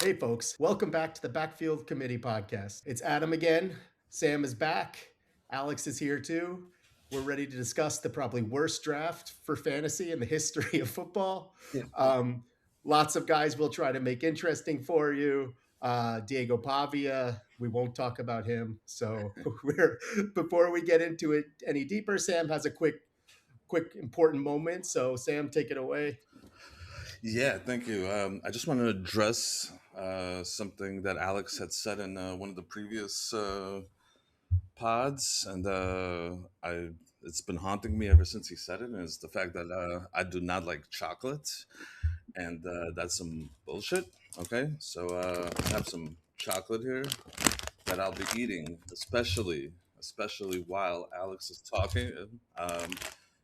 Hey, folks. Welcome back to the Backfield Committee podcast. It's Adam again. Sam is back. Alex is here too. We're ready to discuss the probably worst draft for fantasy in the history of football. Lots of guys will try to make interesting for you. Diego Pavia, we won't talk about him. So before we get into it any deeper, Sam has a quick important moment. So Sam, take it away. Yeah, thank you. I just want to address something that Alex had said in one of the previous pods, and it's been haunting me ever since he said it. And it's the fact that I do not like chocolate, and that's some bullshit. Okay, so I have some chocolate here that I'll be eating, especially while Alex is talking, um,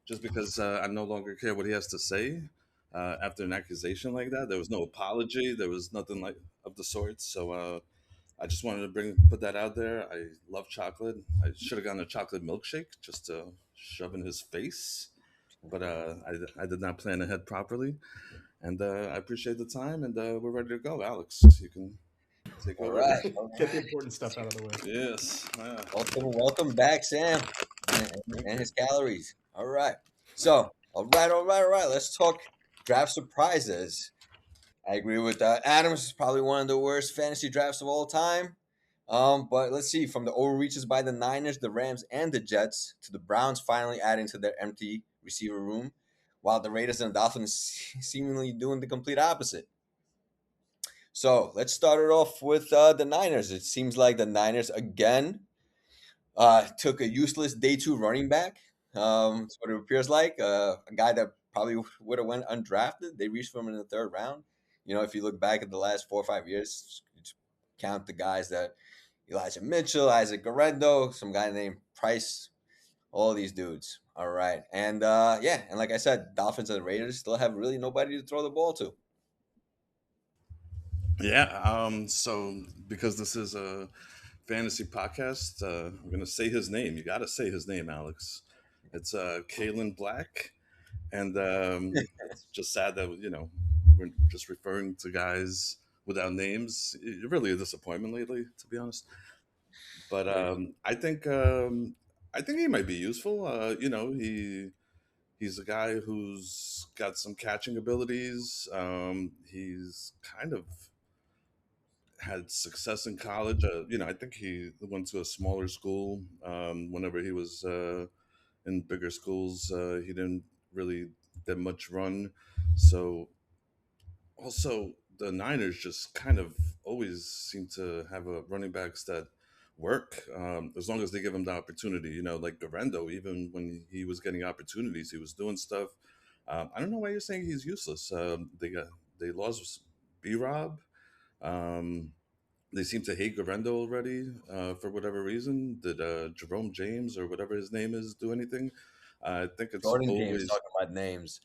just because I no longer care what he has to say. After an accusation like that, there was no apology. There was nothing like of the sort. So I just wanted to put that out there. I love chocolate. I should have gotten a chocolate milkshake just to shove in his face, but I did not plan ahead properly. And I appreciate the time, and we're ready to go. Alex, you can take All over here. right. Get the important stuff out of the way. Yes. Welcome back, Sam, and his calories. All right. So, all right. Let's talk draft surprises. I agree with Adams is probably one of the worst fantasy drafts of all time. But let's see, from the overreaches by the Niners, the Rams, and the Jets to the Browns finally adding to their empty receiver room, while the Raiders and the Dolphins seemingly doing the complete opposite. So let's start it off with the Niners. It seems like the Niners again took a useless day two running back. That's what it appears like. A guy that probably would have went undrafted. They reached for him in the third round. You know, if you look back at the last 4 or 5 years, count the guys that Elijah Mitchell, Isaac Guerrero, some guy named Price, all these dudes. All right. And and like I said, Dolphins and Raiders still have really nobody to throw the ball to. Yeah. So because this is a fantasy podcast, I'm gonna say his name. You got to say his name, Alex. It's Kaelon Black, and it's just sad that we're just referring to guys without names. It's really a disappointment lately, to be honest. But I think he might be useful. He's a guy who's got some catching abilities. He's kind of had success in college. I think he went to a smaller school. Whenever he was in bigger schools, he didn't really get much run. So also the Niners just kind of always seem to have a running backs that work as long as they give him the opportunity. Like Garendo, even when he was getting opportunities, he was doing stuff. I don't know why you're saying he's useless. They lost B Rob. Um, they seem to hate Garendo already for whatever reason. Did Jerome James or whatever his name is do anything? I think it's Jordan James always talking about names.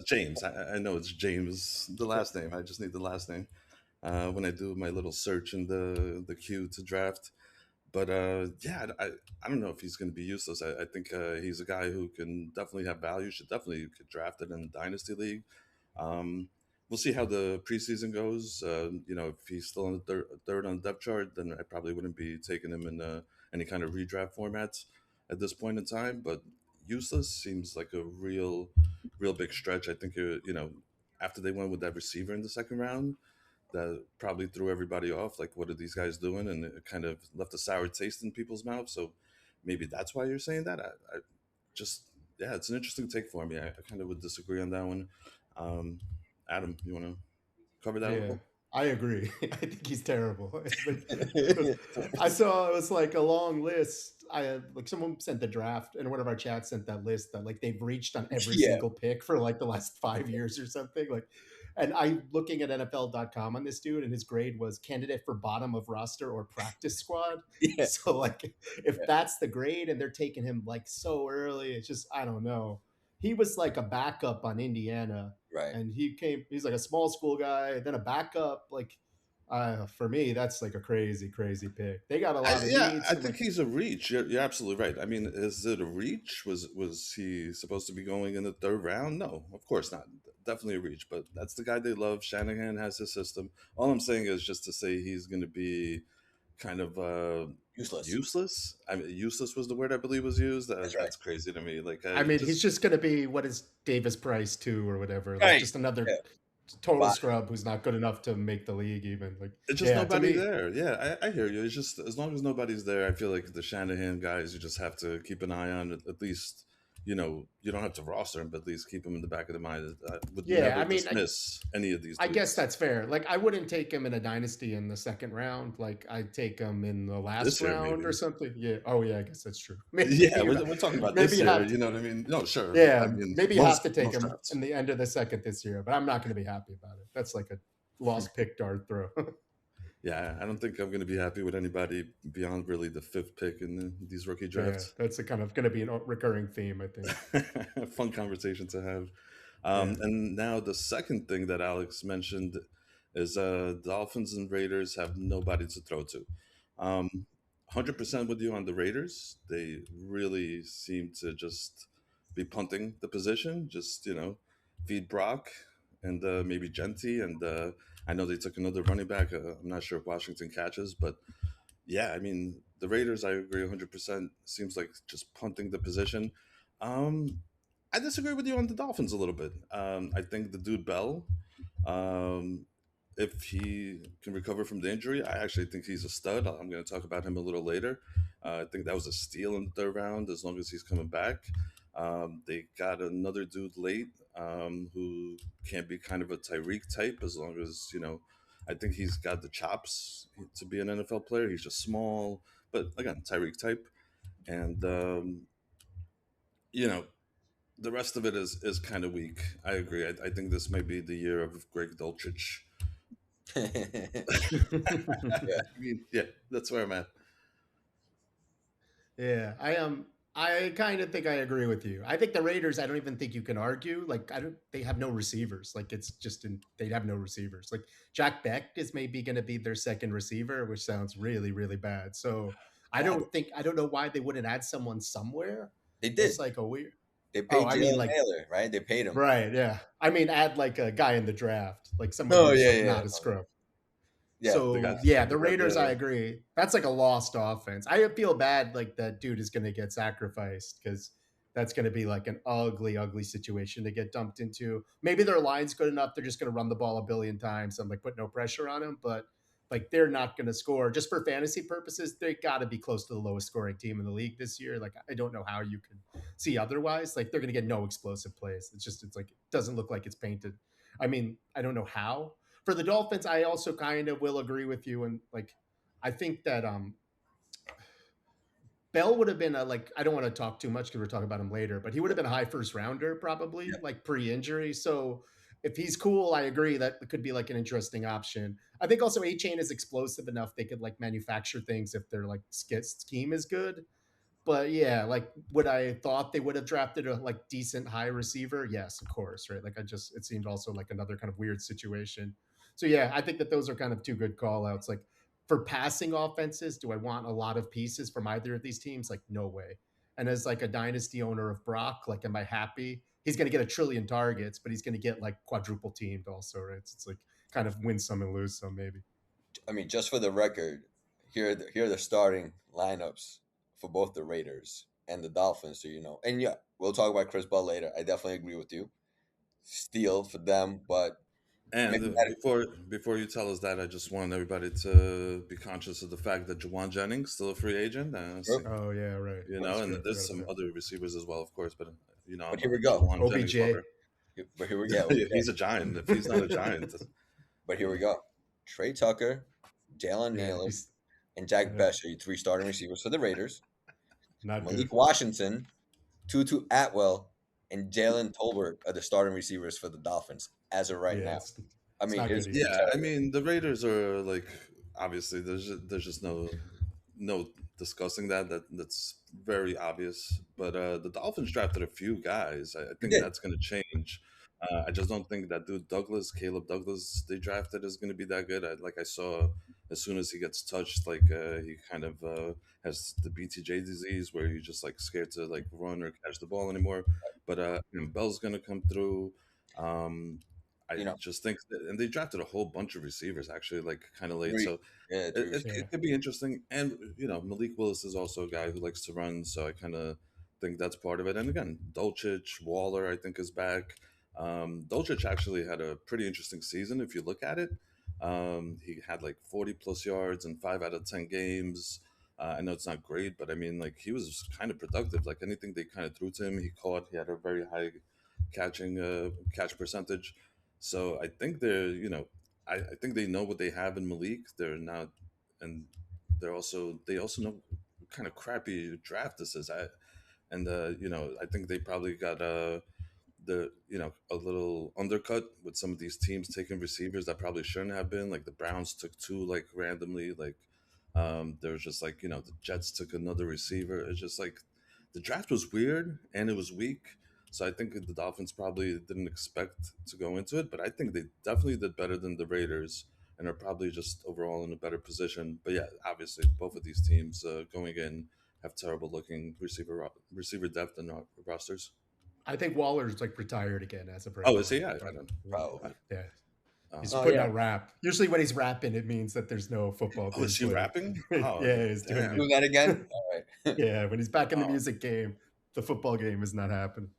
James. I know it's James, the last name. I just need the last name when I do my little search in the queue to draft. But yeah, I don't know if he's going to be useless. I think he's a guy who can definitely have value. Should definitely get drafted in the dynasty league. Um, we'll see how the preseason goes. If he's still on the third on the depth chart, then I probably wouldn't be taking him in any kind of redraft formats at this point in time. But useless seems like a real big stretch. I think after they went with that receiver in the second round, that probably threw everybody off. Like, what are these guys doing? And it kind of left a sour taste in people's mouths. So maybe that's why you're saying that. I just, yeah, it's an interesting take for me. I kind of would disagree on that one. Um, Adam, you want to cover that a Yeah, little? I agree. I think he's terrible. I saw it was like a long list. I had, like someone sent the draft, and one of our chats sent that list that like they've reached on every Yeah. single pick for like the last 5 years or something. Like, and I looking at NFL.com on this dude, and his grade was candidate for bottom of roster or practice squad. Yeah. So like, if that's the grade, and they're taking him like so early, it's just I don't know. He was like a backup on Indiana, Right. and he's like a small school guy, then a backup. Like, for me, that's like a crazy pick. They got a lot of Yeah, needs. I And think like, he's a reach. You're absolutely right. I mean, is it a reach? Was he supposed to be going in the third round? No, of course not. definitely a reach. But that's the guy they love. Shanahan has his system. All I'm saying is just to say he's going to be kind of Useless. useless. I mean, useless was the word I believe was used. That's right. That's crazy to me. Like, I mean, he's just going to be what is Davis Price 2 or whatever, like Right. just another Yeah. total Fine. scrub who's not good enough to make the league even. Like, it's just yeah, to nobody me, there. Yeah, I hear you. It's just as long as nobody's there, I feel like the Shanahan guys, you just have to keep an eye on at least. You know, you don't have to roster him, but at least keep him in the back of the mind. I would yeah, never I mean, dismiss any of these I dudes. guess that's fair. Like, I wouldn't take him in a dynasty in the second round. Like, I'd take him in the last This year, round maybe. or something. Yeah. Oh, yeah, I guess that's true. Maybe Yeah, you're not- we're talking about maybe this you year. have to- You know what I mean? No, sure. Yeah, I mean, maybe you have to take most him drafts. in the end of the second this year, but I'm not going to be happy about it. That's like a lost pick dart throw. Yeah, I don't think I'm going to be happy with anybody beyond really the 5th pick in these rookie Yeah, drafts. that's a kind of going to be a recurring theme, I think. Fun conversation to have. Yeah. And now the second thing that Alex mentioned is Dolphins and Raiders have nobody to throw to. 100% with you on the Raiders. They really seem to just be punting the position, just, feed Brock and maybe Genty. And I know they took another running back. I'm not sure if Washington catches, but yeah, I mean, the Raiders, I agree 100%. Seems like just punting the position. Um, I disagree with you on the Dolphins a little bit. I think the dude Bell, um, if he can recover from the injury, I actually think he's a stud. I'm going to talk about him a little later. I think that was a steal in the third round as long as he's coming back. They got another dude late who can be kind of a Tyreek type as long as, I think he's got the chops to be an NFL player. He's just small, but again, Tyreek type. And, the rest of it is kind of weak. I agree. I think this might be the year of Greg Dulcich. I mean, yeah, that's where I'm at. Yeah, I kind of think I agree with you. I think the Raiders, I don't even think you can argue. Like, they have no receivers. Like, it's just they have no receivers. Like, Jack Beck is maybe going to be their second receiver, which sounds really, really bad. So I don't know why they wouldn't add someone somewhere. They did. It's like a weird. They paid I mean, Jalen like, Naylor, right? They paid him. right? Yeah. I mean, add like a guy in the draft, like someone who's not a scrub. Yeah, So the Raiders, I agree. That's like a lost offense. I feel bad like that dude is going to get sacrificed because that's going to be like an ugly, ugly situation to get dumped into. Maybe their line's good enough; they're just going to run the ball a billion times and like put no pressure on him. But like they're not going to score just for fantasy purposes. They got to be close to the lowest scoring team in the league this year. Like I don't know how you can see otherwise. Like they're going to get no explosive plays. It's like it doesn't look like it's painted. I mean, I don't know how. For the Dolphins, I also kind of will agree with you, and like I think that Bell would have been I don't want to talk too much because we're talking about him later, but he would have been a high first rounder probably, like pre-injury. So if he's cool, I agree that it could be like an interesting option. I think also A-Chain is explosive enough they could like manufacture things if their like scheme is good. But yeah, like would I thought they would have drafted a like decent high receiver? Yes, of course, right? Like it seemed also like another kind of weird situation. So yeah, I think that those are kind of two good call outs. Like for passing offenses, do I want a lot of pieces from either of these teams? Like no way. And as like a dynasty owner of Brock, like am I happy? He's going to get a trillion targets, but he's going to get like quadruple teamed also, right? It's like kind of win some and lose some maybe. I mean, just for the record, here are the starting lineups for both the Raiders and the Dolphins. So and yeah, we'll talk about Chris Bell later. I definitely agree with you. Steal for them, but and before you tell us that, I just want everybody to be conscious of the fact that Jawan Jennings still a free agent. Oh yeah, right. And there's some other receivers as well, of course. But but here we go. OBJ. But here we go. He's a giant. If he's not a giant. But here we go. Trey Tucker, Jalen Naylor, and Jack Best are your three starting receivers for the Raiders. Not Malik good. Washington, Tutu Atwell, and Jalen Tolbert are the starting receivers for the Dolphins as of right now. I mean, I mean, the Raiders are like obviously there's just no discussing that's very obvious. But the Dolphins drafted a few guys. I think that's going to change. I just don't think that dude Caleb Douglas, they drafted is going to be that good. I saw as soon as he gets touched, like he kind of has the BTJ disease where you're just like scared to like run or catch the ball anymore. But Bell's going to come through. Um, I You know, just think that, and they drafted a whole bunch of receivers actually, like kind of late. three, So yeah, it, three it, receivers. it could be interesting. And Malik Willis is also a guy who likes to run, so I kind of think that's part of it. And again, Dolchich, Waller, I think is back. Dolchich actually had a pretty interesting season if you look at it. He had like 40 plus yards in 5 out of 10 games. I know it's not great, but I mean, like he was kind of productive. Like anything they kind of threw to him, he caught. He had a very high catch percentage. So I think I think they know what they have in Malik. They're not, and they also know what kind of crappy draft this is. I think they probably got a little undercut with some of these teams taking receivers that probably shouldn't have been. Like the Browns took two like randomly. Like there was just like the Jets took another receiver. It's just like the draft was weird and it was weak. So I think the Dolphins probably didn't expect to go into it, but I think they definitely did better than the Raiders and are probably just overall in a better position. But yeah, obviously both of these teams going in have terrible looking receiver depth and rosters. I think Waller's like retired again as of right Oh, is now. he? I But don't. Probably. yeah, he's Oh, Oh putting yeah, out rap. Usually when he's rapping, it means that there's no football oh, is being he played. rapping? Oh, Yeah, he's doing damn. it. do that again. All right. Yeah, when he's back in the Oh, music game, the football game is not happening.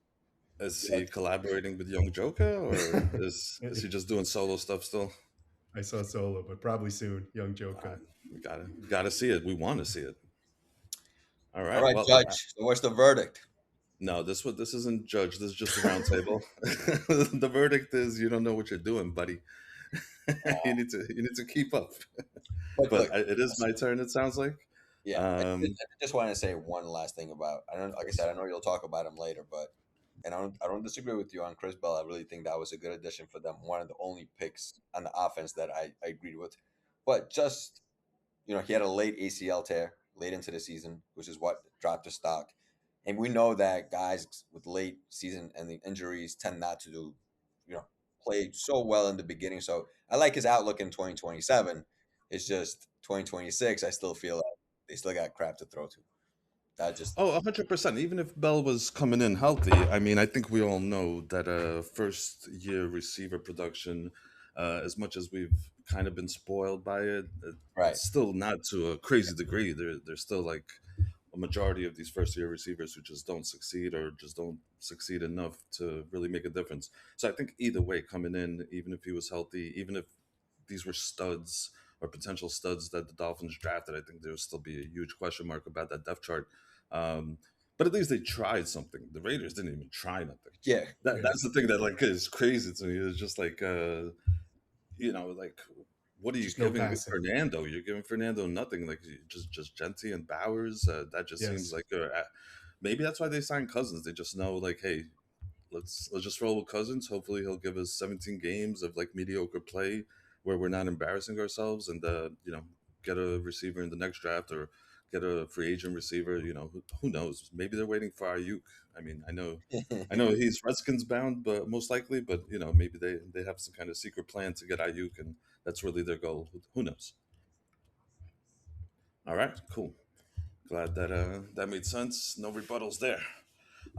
is Yeah. he collaborating with Young Joker, or is he just doing solo stuff still? I saw solo, but probably soon, Young Uh, Joker. we gotta see it. We want to see it. All All right. right, Well, Judge. So what's the verdict? no, this isn't judge. This is just a round table. The verdict is you don't know what you're doing, buddy. You need to keep up. But But look, it is my turn. It sounds like. yeah, Um, I just want to say one last thing about. I don't, like I said, I know you'll talk about him later, but I don't disagree with you on Chris Bell. I really think that was a good addition for them. One of the only picks on the offense that I agreed with. But just he had a late ACL tear late into the season, which is what dropped his stock. And we know that guys with late season and the injuries tend not to do, you know, play so well in the beginning. So I like his outlook in 2027. It's just 2026. I still feel like they still got crap to throw to. That just Oh, 100%. Even if Bell was coming in healthy, I mean, I think we all know that first year receiver production, as much as we've kind of been spoiled by it, right. it's still not to a crazy degree. There's still like a majority of these first year receivers who just don't succeed or just don't succeed enough to really make a difference. So I think either way, coming in, even if he was healthy, even if these were studs or potential studs that the Dolphins drafted, I think there would still be a huge question mark about that depth chart. Um, but at least they tried something. The Raiders didn't even try nothing. Yeah. Yeah, That's the thing that like is crazy to me. It's just like like what are you just no giving passing. Fernando? You're giving Fernando nothing. Like just Genty and Bowers. That just seems Yes. like maybe that's why they signed Cousins. They just know like, hey, let's just roll with Cousins. Hopefully, he'll give us 17 games of like mediocre play where we're not embarrassing ourselves, and get a receiver in the next draft or get a free agent receiver. Who knows? Maybe they're waiting for Ayuk. I mean, I know he's Redskins bound, but most likely, but maybe they have some kind of secret plan to get Ayuk, and that's really their goal. Who knows? All right, cool. Glad that that made sense. No rebuttals there.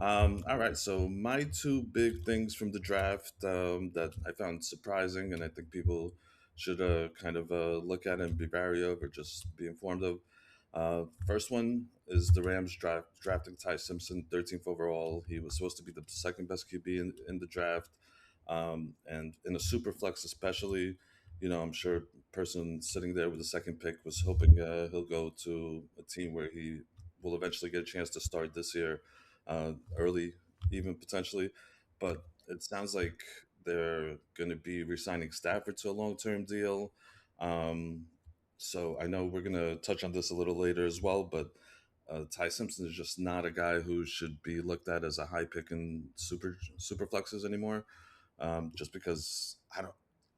All right, so my two big things from the draft that I found surprising, and I think people should kind of look at and be wary of, or just be informed of. First one is the Rams drafting Ty Simpson, 13th overall. He was supposed to be the second best QB in the draft, and in a super flex especially. I'm sure person sitting there with the second pick was hoping he'll go to a team where he will eventually get a chance to start this year, early, even potentially. But it sounds like they're going to be re-signing Stafford to a long-term deal. Um, so I know we're going to touch on this a little later as well, but Ty Simpson is just not a guy who should be looked at as a high pick in super flexes anymore. Just because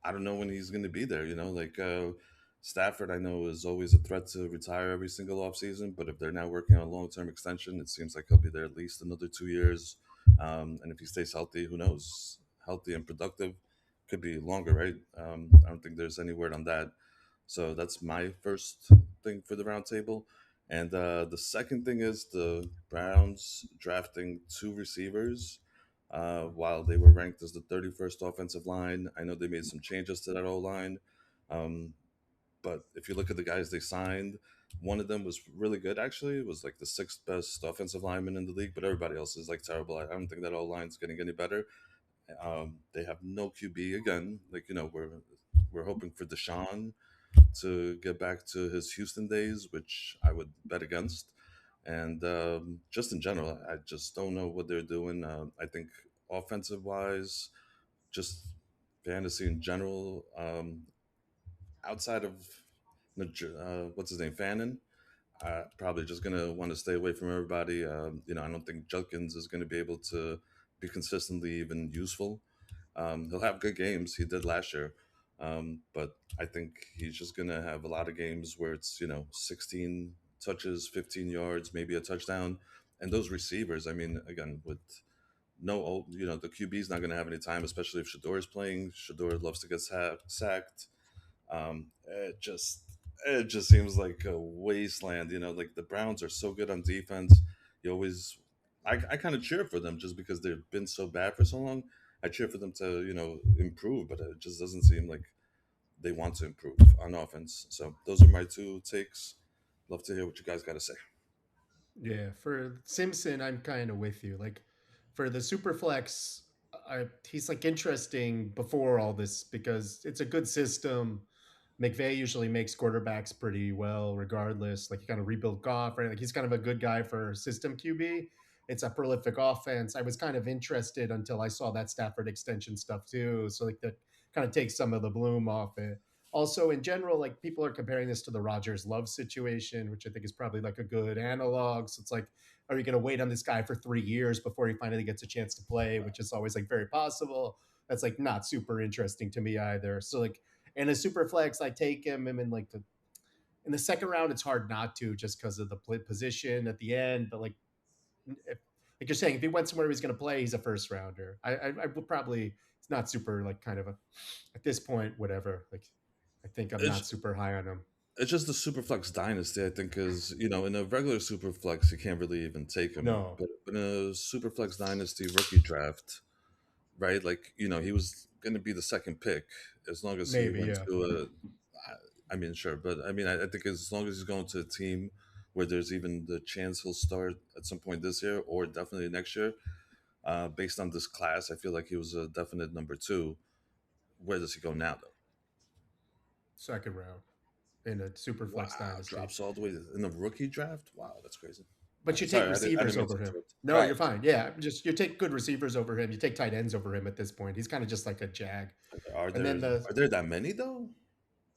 I don't know when he's going to be there. Like Stafford, I know is always a threat to retire every single offseason, but if they're now working on a long term extension, it seems like he'll be there at least another 2 years. And if he stays healthy, who knows? Healthy and productive could be longer, right? I don't think there's any word on that. So that's my first thing for the roundtable. And the second thing is the Browns drafting two receivers. while they were ranked as the 31st offensive line. I know they made some changes to that O line. Um, but if you look at the guys they signed, one of them was really good, actually. It was like the sixth best offensive lineman in the league, but everybody else is like terrible. I don't think that O line's getting any better. They have no QB again. Like, we're hoping for Deshaun to get back to his Houston days, which I would bet against. And just in general, I just don't know what they're doing. I think offensive wise, just fantasy in general, outside of what's his name, Fannin, probably just gonna want to stay away from everybody. I don't think Judkins is going to be able to be consistently even useful. He'll have good games. He did last year. But I think he's just going to have a lot of games where it's, 16 touches, 15 yards, maybe a touchdown. And those receivers, I mean, again, with no old, the QB's not going to have any time, especially if Shador is playing. Shador loves to get sacked. It just seems like a wasteland. Like the Browns are so good on defense. You always, I kind of cheer for them just because they've been so bad for so long. I cheer for them to improve, but it just doesn't seem like they want to improve on offense. So those are my two takes. Love to hear what you guys got to say. Yeah, for Simpson, I'm kind of with you. Like for the Superflex, he's like interesting before all this because it's a good system. McVay usually makes quarterbacks pretty well, regardless. Like he kind of rebuilt Goff, right? Like he's kind of a good guy for system QB. It's a prolific offense. I was kind of interested until I saw that Stafford extension stuff too. So like that kind of takes some of the bloom off it. Also, in general, like people are comparing this to the Rogers Love situation, which I think is probably like a good analog. So it's like, are you going to wait on this guy for 3 years before he finally gets a chance to play, which is always like very possible. That's like not super interesting to me either. So like in a super flex, I take him in like in the second round. It's hard not to just because of the position at the end. But like you're saying, if he went somewhere he's going to play, he's a first rounder. I would probably. It's not super like kind of a at this point whatever. Like I think I'm It's not super high on him. it's just the Superflex dynasty. I think is in a regular Superflex you can't really even take him, No, but in a Superflex dynasty rookie draft, right? Like he was going to be the second pick as long as he maybe went yeah. to I mean, sure, but I mean, I think as long as he's going to a team where there's even the chance he'll start at some point this year or definitely next year, based on this class, I feel like he was a definite number two. Where does he go now, though? Second round in a super flex Wow, dynasty. drops all the way in the rookie draft. Wow, that's crazy. But you take Sorry, I receivers didn't mean to over him. interrupt. No, Right. you're fine. Yeah, just you take good receivers over him. You take tight ends over him at this point. He's kind of just like a jag. Are And there then the are there that many though?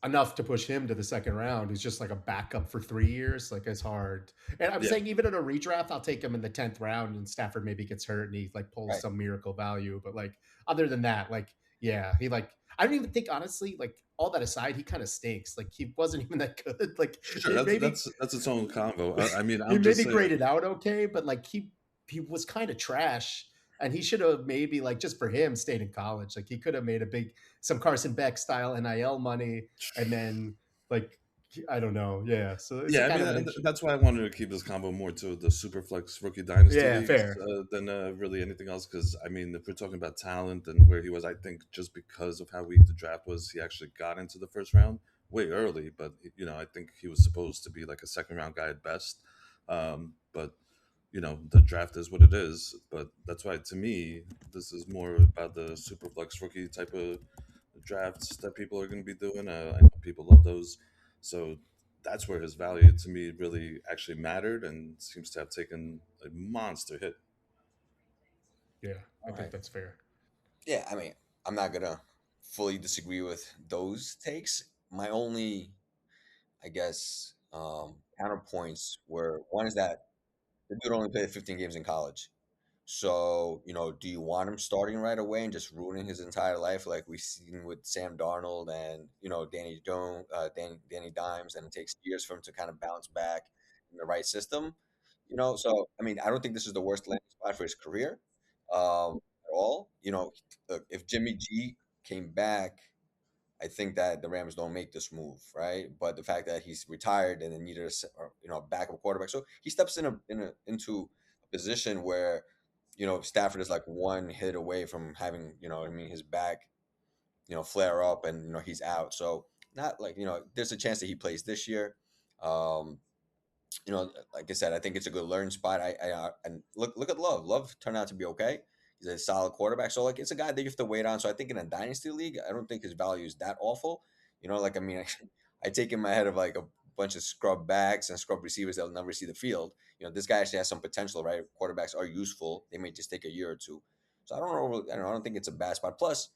enough to push him to the second round. He's just like a backup for 3 years. Like it's hard. And I'm Yeah, saying even in a redraft, I'll take him in the 10th round and Stafford maybe gets hurt and he like pulls Right. some miracle value. But like other than that, like yeah, he like I don't even think honestly, like all that aside, he kind of stinks. Like he wasn't even that good. Like sure. it That's maybe that's that's its own convo. I mean, he I'm just maybe saying. graded out okay, but like he was kind of trash. And he should have maybe like just for him stayed in college. Like he could have made a big some Carson Beck style NIL money and then like I don't know. Yeah. So it's a Yeah, I kind mean of an interesting. that's why I wanted to keep this combo more to the Superflex rookie dynasty Yeah, leagues fair. than really anything else. Because I mean, if we're talking about talent and where he was, I think just because of how weak the draft was, he actually got into the first round way early. But I think he was supposed to be like a second round guy at best. But the draft is what it is. But that's why, to me, this is more about the Superflex rookie type of drafts that people are going to be doing. I know people love those. So that's where his value to me really actually mattered and seems to have taken a monster hit. Yeah, I All think right. that's fair. Yeah, I mean, I'm not gonna fully disagree with those takes. My only, I guess, counterpoints were one is that the dude only played 15 games in college. So, do you want him starting right away and just ruining his entire life like we've seen with Sam Darnold and, Danny Jones, Danny Dimes, and it takes years for him to kind of bounce back in the right system? So I mean, I don't think this is the worst landing spot for his career, at all. Look, if Jimmy G came back, I think that the Rams don't make this move, right? But the fact that he's retired and then needed a backup quarterback, so he steps into a position where, Stafford is like one hit away from having, his back, flare up and, he's out. So not like, there's a chance that he plays this year. Um, like I said, I think it's a good learn spot. And look at Love. Love turned out to be okay. He's a solid quarterback. So like it's a guy that you have to wait on. So I think in a dynasty league, I don't think his value is that awful. Like I mean, I take in my head of like a bunch of scrub backs and scrub receivers that'll never see the field. This guy actually has some potential, right? Quarterbacks are useful. They may just take a year or two. So I don't know. I don't think it's a bad spot. Plus,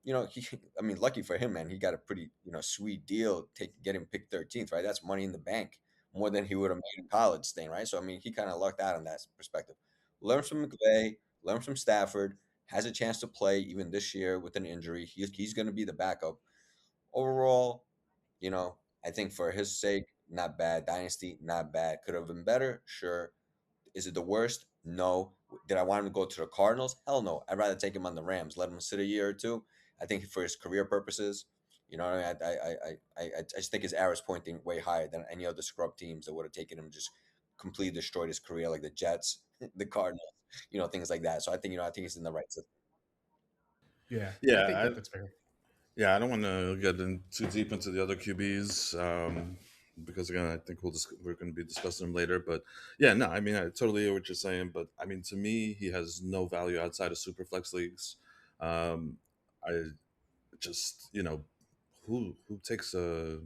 I mean, lucky for him, man. He got a pretty, sweet deal. Get him picked 13th, right? That's money in the bank, more than he would have made in college staying, right? So I mean, he kind of lucked out on that perspective. Learns from McVay, learns from Stafford, has a chance to play even this year with an injury. He's going to be the backup. Overall, I think for his sake, not bad. Dynasty, not bad. Could have been better, sure. Is it the worst? No. Did I want him to go to the Cardinals? Hell no. I'd rather take him on the Rams. Let him sit a year or two. I think for his career purposes, what I mean? I just think his arrow's pointing way higher than any other scrub teams that would have taken him and just completely destroyed his career, like the Jets, the Cardinals, things like that. So I think he's in the right system. Yeah, I think Yeah, that's fair. yeah. I don't want to get in too deep into the other QBs because again, I think we're going to be discussing them later. But yeah, no, I mean, I totally hear what you're saying. But I mean, to me, he has no value outside of Superflex leagues. Um, I just who takes a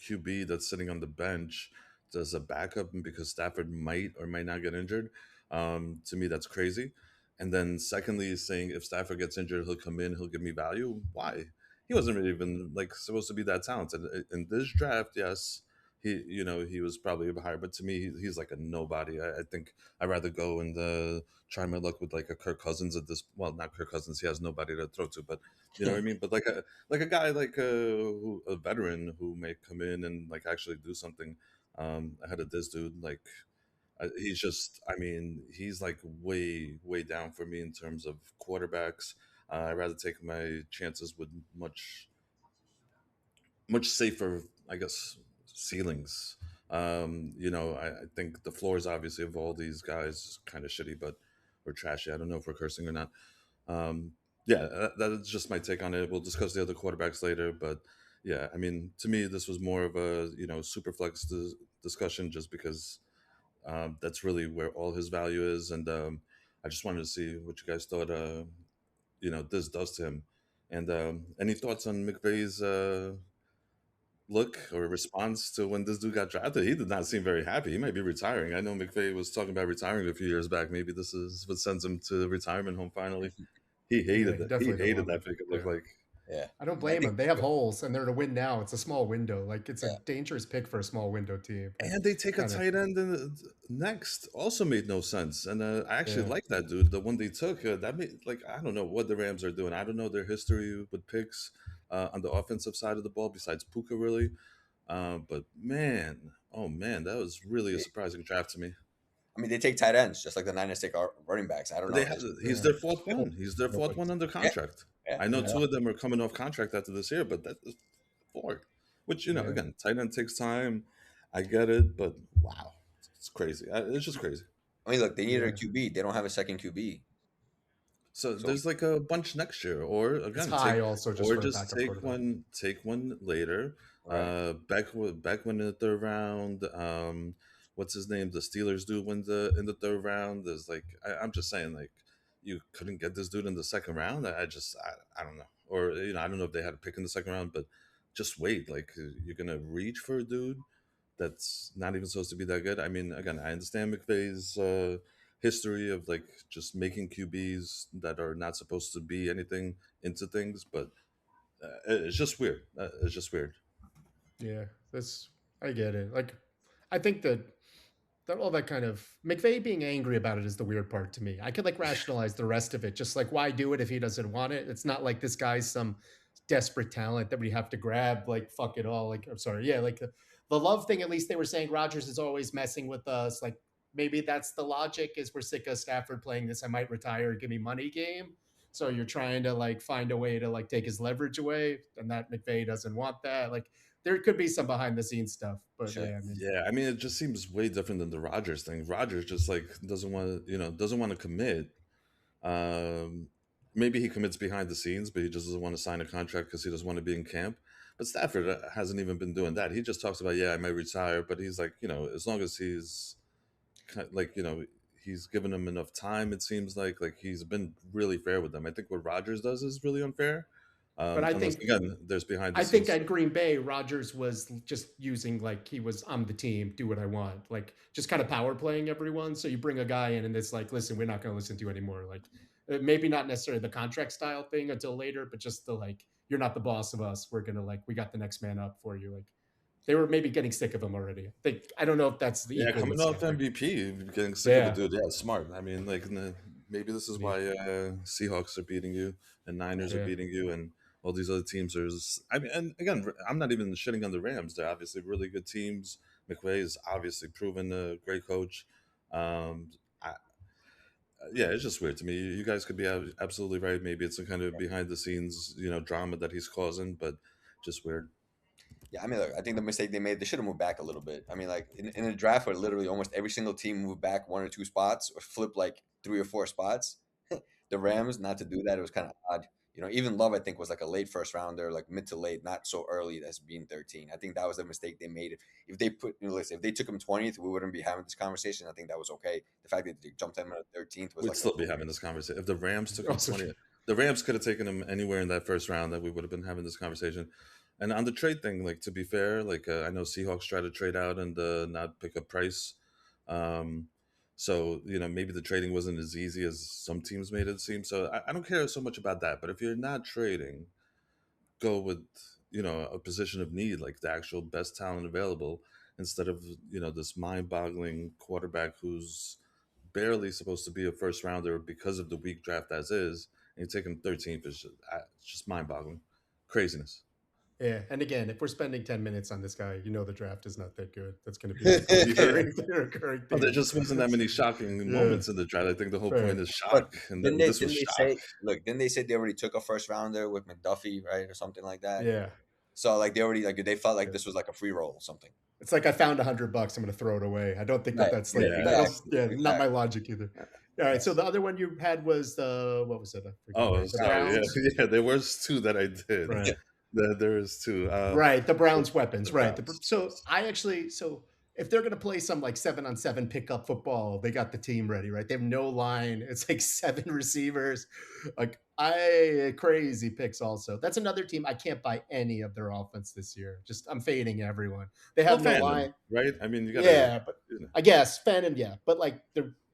QB that's sitting on the bench as a backup because Stafford might or might not get injured. To me, that's crazy. And then secondly, saying if Stafford gets injured, he'll come in, he'll give me value. Why? He wasn't really even like supposed to be that talented in this draft. Yes, he was probably higher, but to me, he's like a nobody. I think I'd rather go and try my luck with like a Kirk Cousins at this. Well, not Kirk Cousins. He has nobody to throw to, but you know what I mean. But like a guy like a veteran who may come in and like actually do something ahead of this dude. Like he's just, I mean, he's like way down for me in terms of quarterbacks. I'd rather take my chances with much safer, I guess, ceilings. I think the floors obviously of all these guys is kind of shitty, but or trashy. I don't know if we're cursing or not. Um, yeah, that's just my take on it. We'll discuss the other quarterbacks later, but yeah, I mean, to me, this was more of a super flex discussion, just because that's really where all his value is, and I just wanted to see what you guys thought. This does to him, and any thoughts on McVay's look or response to when this dude got drafted? He did not seem very happy. He might be retiring. I know McVay was talking about retiring a few years back. Maybe this is what sends him to the retirement home finally. He Yeah, hated he that. He definitely didn't hated want that him. pick. It Yeah. looked like. Yeah. I don't I blame think them. They have holes and they're to win now. It's a small window. Like it's a yeah. dangerous pick for a small window team. And they take a Kinda, tight end next. Also made no sense. And I actually yeah. like that dude. The one they took, that made like I don't know what the Rams are doing. I don't know their history with picks on the offensive side of the ball besides Puka really. But man, oh man, that was really a surprising draft to me. I mean, they take tight ends just like the Niners take our running backs. I don't They know. have Just he's Yeah. their fourth one. He's their fourth Nobody. one under yeah, contract. yeah, I know Yeah. two of them are coming off contract after this year, but that is four. Which Yeah. again, tight end takes time. I get it, but wow, it's crazy. It's just crazy. I mean, look, they needed a Yeah. QB. They don't have a second QB. So So there's like a bunch next year, or It's again, high also just for a just backup quarterback. take one later. right. Back when in the third round. What's his name? The Steelers do win in the third round. There's like I'm just saying like you couldn't get this dude in the second round. I don't know, or I don't know if they had a pick in the second round, but just wait. Like you're gonna reach for a dude that's not even supposed to be that good. I mean, again, I understand McVay's history of like just making QBs that are not supposed to be anything into things, but it's just weird. It's just weird. Yeah. That's I get it. Like I think that all that kind of McVay being angry about it is the weird part to me. I could like rationalize the rest of it. Just like why do it if he doesn't want it? It's not like this guy's some desperate talent that we have to grab. Like fuck it all. Like I'm sorry, yeah. Like the love thing. At least they were saying Rogers is always messing with us. Like maybe that's the logic. Is we're sick of Stafford playing this. I might retire. Give me money game. So you're trying to like find a way to like take his leverage away, and that McVay doesn't want that. Like there could be some behind the scenes stuff, but Sure. yeah, I mean, Yeah, I mean, it just seems way different than the Rogers thing. Rogers just like doesn't want to, doesn't want to commit. Um, Maybe he commits behind the scenes, but he just doesn't want to sign a contract because he doesn't want to be in camp. But Stafford hasn't even been doing that. He just talks about, yeah, I might retire, but he's like, as long as he's like, he's given him enough time. It seems like he's been really fair with them. I think what Rodgers does is really unfair. But I Unless think again, there's behind the I think scenes. at Green Bay, Rodgers was just using like he was I'm the team, do what I want, like just kind of power playing everyone. So you bring a guy in and it's like, listen, we're not going to listen to you anymore. Like maybe not necessarily the contract style thing until later, but just the like you're not the boss of us. We're gonna like we got the next man up for you. Like they were maybe getting sick of him already. I don't know if that's the Yeah, equal coming with off Stafford. MVP, getting sick of a Yeah, dude. Yeah, smart. I mean, like, maybe this is why Seahawks are beating you and Niners are yeah. beating you and all these other teams are. I mean, and again, I'm not even shitting on the Rams. They're obviously really good teams. McVay is obviously proven a great coach. Um, I, yeah, it's just weird to me. You guys could be absolutely right. Maybe it's some kind of behind the scenes, drama that he's causing, but just weird. Yeah, I mean, look, I think the mistake they made, they should have moved back a little bit. I mean, like in a draft where literally almost every single team moved back 1 or 2 spots or flipped like 3 or 4 spots, the Rams not to do that, it was kind of odd. Even Love, I think, was like a late first rounder, like mid to late, not so early as being 13. I think that was the mistake they made. If they listen, if they took him 20th, we wouldn't be having this conversation. I think that was okay. The fact that they jumped him at 13th was We'd like still be having this conversation if the Rams took him Also, 20. The Rams could have taken him anywhere in that first round that we would have been having this conversation. And on the trade thing, like to be fair, like I know Seahawks try to trade out and not pick up price. Um, so maybe the trading wasn't as easy as some teams made it seem. So I don't care so much about that. But if you're not trading, go with a position of need, like the actual best talent available, instead of this mind-boggling quarterback who's barely supposed to be a first rounder because of the weak draft as is, and you take him 13th. It's just mind-boggling craziness. yeah, and again, if we're spending 10 minutes on this guy, the draft is not that good. That's going to be like a Yeah. recurring Well, there theme. just wasn't that many shocking Yeah, moments in the draft. I think the whole point fair. is But shock, and didn't they this was didn't they shock. say look, didn't they say they already took a first rounder with McDuffie, right? Or something like that. Yeah. So like they already like they felt like Yeah. this was like a free roll or something. It's like I found $100. I'm going to throw it away. I don't think Right. that's Yeah, like Yeah, I don't. exactly. Yeah, not my Exactly. logic either. All right. So Yes. the other one you had was the what was it? I forget Oh, already. The sorry. Yeah, Browns. yeah. There was two that I did. Right. There is two. Right, the The, Browns weapons, the right. Browns. So I actually, if they're going to play some like 7-on-7 pickup football, they got the team ready, right? They have no line. It's like 7 receivers. Like crazy picks also. That's another team I can't buy any of their offense this year. Just I'm fading everyone. They Well, have no fandom, line. right? I mean, you gotta. Yeah, but I guess Fandom, yeah. But like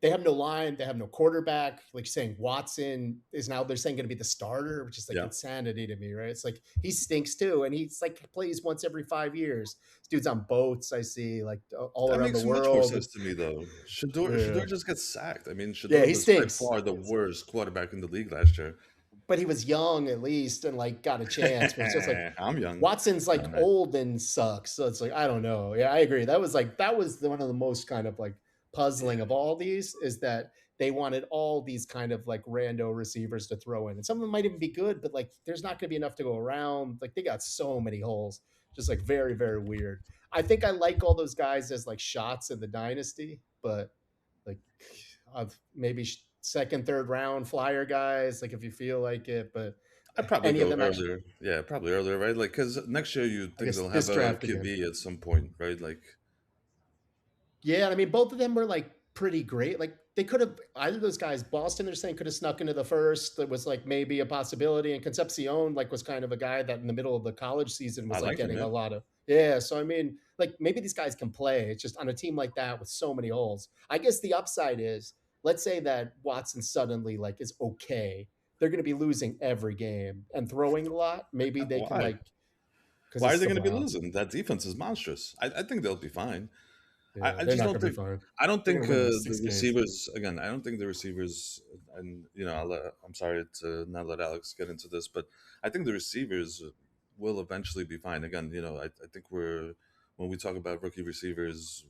they have no line, they have no quarterback. Like saying Watson is now they're saying going to be the starter, which is like Yeah. insanity to me, right? It's like he stinks too, and he's like plays once every 5 years. This dude's on boats, I see, like all That around the makes much more world. sense to me, though. Shador Yeah, just gets sacked. I mean, yeah, Shador he was by stinks. far the worst quarterback in the league last year. But he was young at least and like got a chance. But it's just like I'm young. Watson's like Right. old and sucks. So it's like, I don't know. Yeah, I agree. That was one of the most kind of like puzzling of all these is that they wanted all these kind of like rando receivers to throw in. And some of them might even be good, but like there's not going to be enough to go around. Like they got so many holes. Just like very, very weird. I think I like all those guys as like shots in the dynasty, but like of maybe second, third round flyer guys, like if you feel like it, but I'd probably any of go them actually, earlier. Yeah, probably earlier, right? Like, because next year you I think guess they'll this have a draft again. QB at some point, right? Like, Yeah, I mean, both of them were like pretty great. Like they could have either of those guys, Boston, they're saying could have snuck into the first. That was like maybe a possibility. And Concepcion like was kind of a guy that in the middle of the college season I was like like him, getting yeah. a lot of yeah. So I mean, like maybe these guys can play. It's just on a team like that with so many holes. I guess the upside is let's say that Watson suddenly like is okay. They're going to be losing every game and throwing a lot. Maybe they can Why? like because Why are it's they the going to be Browns. losing? That defense is monstrous. I think they'll be fine. Yeah, I they're just not don't going to be think. fine. I don't They're think going to win like the 6 games. receivers. Again, I don't think the receivers. And I'm sorry to not let Alex get into this, but I think the receivers will eventually be fine. Again, I think when we talk about rookie receivers,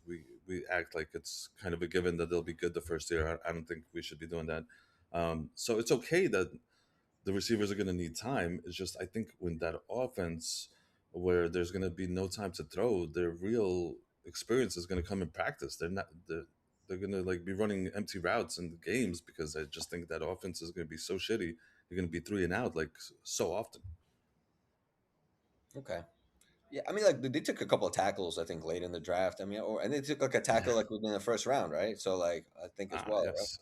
we act like it's kind of a given that they'll be good the first year. I don't think we should be doing that. So it's okay that the receivers are going to need time. It's just I think when that offense where there's going to be no time to throw, their real experience is going to come in practice. They're not. they're gonna like be running empty routes in the games because I just think that offense is gonna be so shitty. You're gonna be 3 and out like so often. Okay. Yeah, I mean, like they took a couple of tackles, I think, late in the draft. I mean, and they took like a tackle Yeah. like within the first round, right? So like I think as well, right? Yes.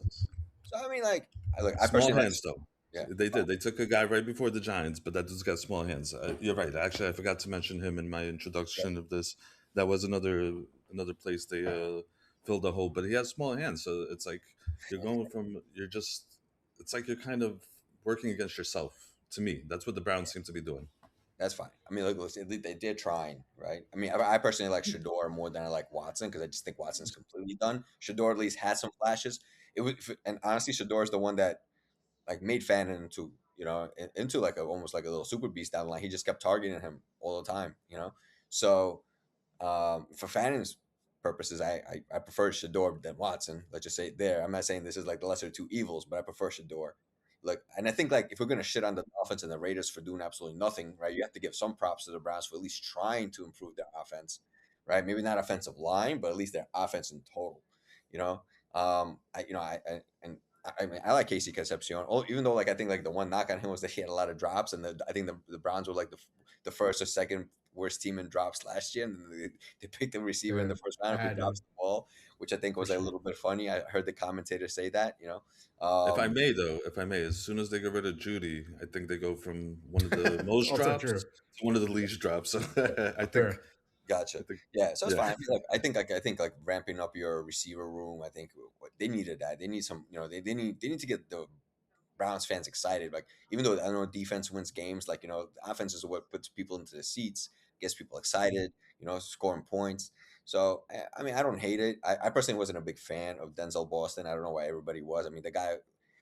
So I mean, like I Small personally like, hands though. yeah, They did. They took a guy right before the Giants, but that dude's got small hands. You're right. Actually, I forgot to mention him in my yeah, introduction of this. That was another place they filled a hole, but he has small hands, so it's like you're going from you're just. It's like you're kind of working against yourself. To me, that's what the Browns seem to be doing. that's fine. I mean, look, they did trying, right? I mean, I personally like Shador more than I like Watson because I just think Watson's completely done. Shador at least had some flashes. It was, and honestly, Shador is the one that like made Fannin into into like almost like a little super beast down the line. He just kept targeting him all the time, So for Fannon's purposes, I prefer Shador than Watson. Let's just say it there. I'm not saying this is like the lesser of two evils, but I prefer Shador. Like, and I think like if we're gonna shit on the Dolphins and the Raiders for doing absolutely nothing, right? You have to give some props to the Browns for at least trying to improve their offense, right? Maybe not offensive line, but at least their offense in total. You know, I mean, I like Casey Concepcion. Even though, like, I think like the one knock on him was that he had a lot of drops, and I think the Browns were like the first or second worst team in drops last year, and they picked a receiver in the They're first round who bad drops the ball, which I think for was a sure. little bit funny. I heard the commentator say that, If I Um, may, though, if I may, as soon as they get rid of Judy, I think they go from one of the most Also drops true. to one of the least drops. So Sure. Gotcha. I think, Yeah, so it's yeah. fine. I think like ramping up your receiver room. I think what they needed that. They need some. They need to get the Browns fans excited. Like even though I know defense wins games, like offense is what puts people into the seats, gets people excited. Scoring points. So I mean, I don't hate it. I personally wasn't a big fan of Denzel Boston. I don't know why everybody was. I mean, the guy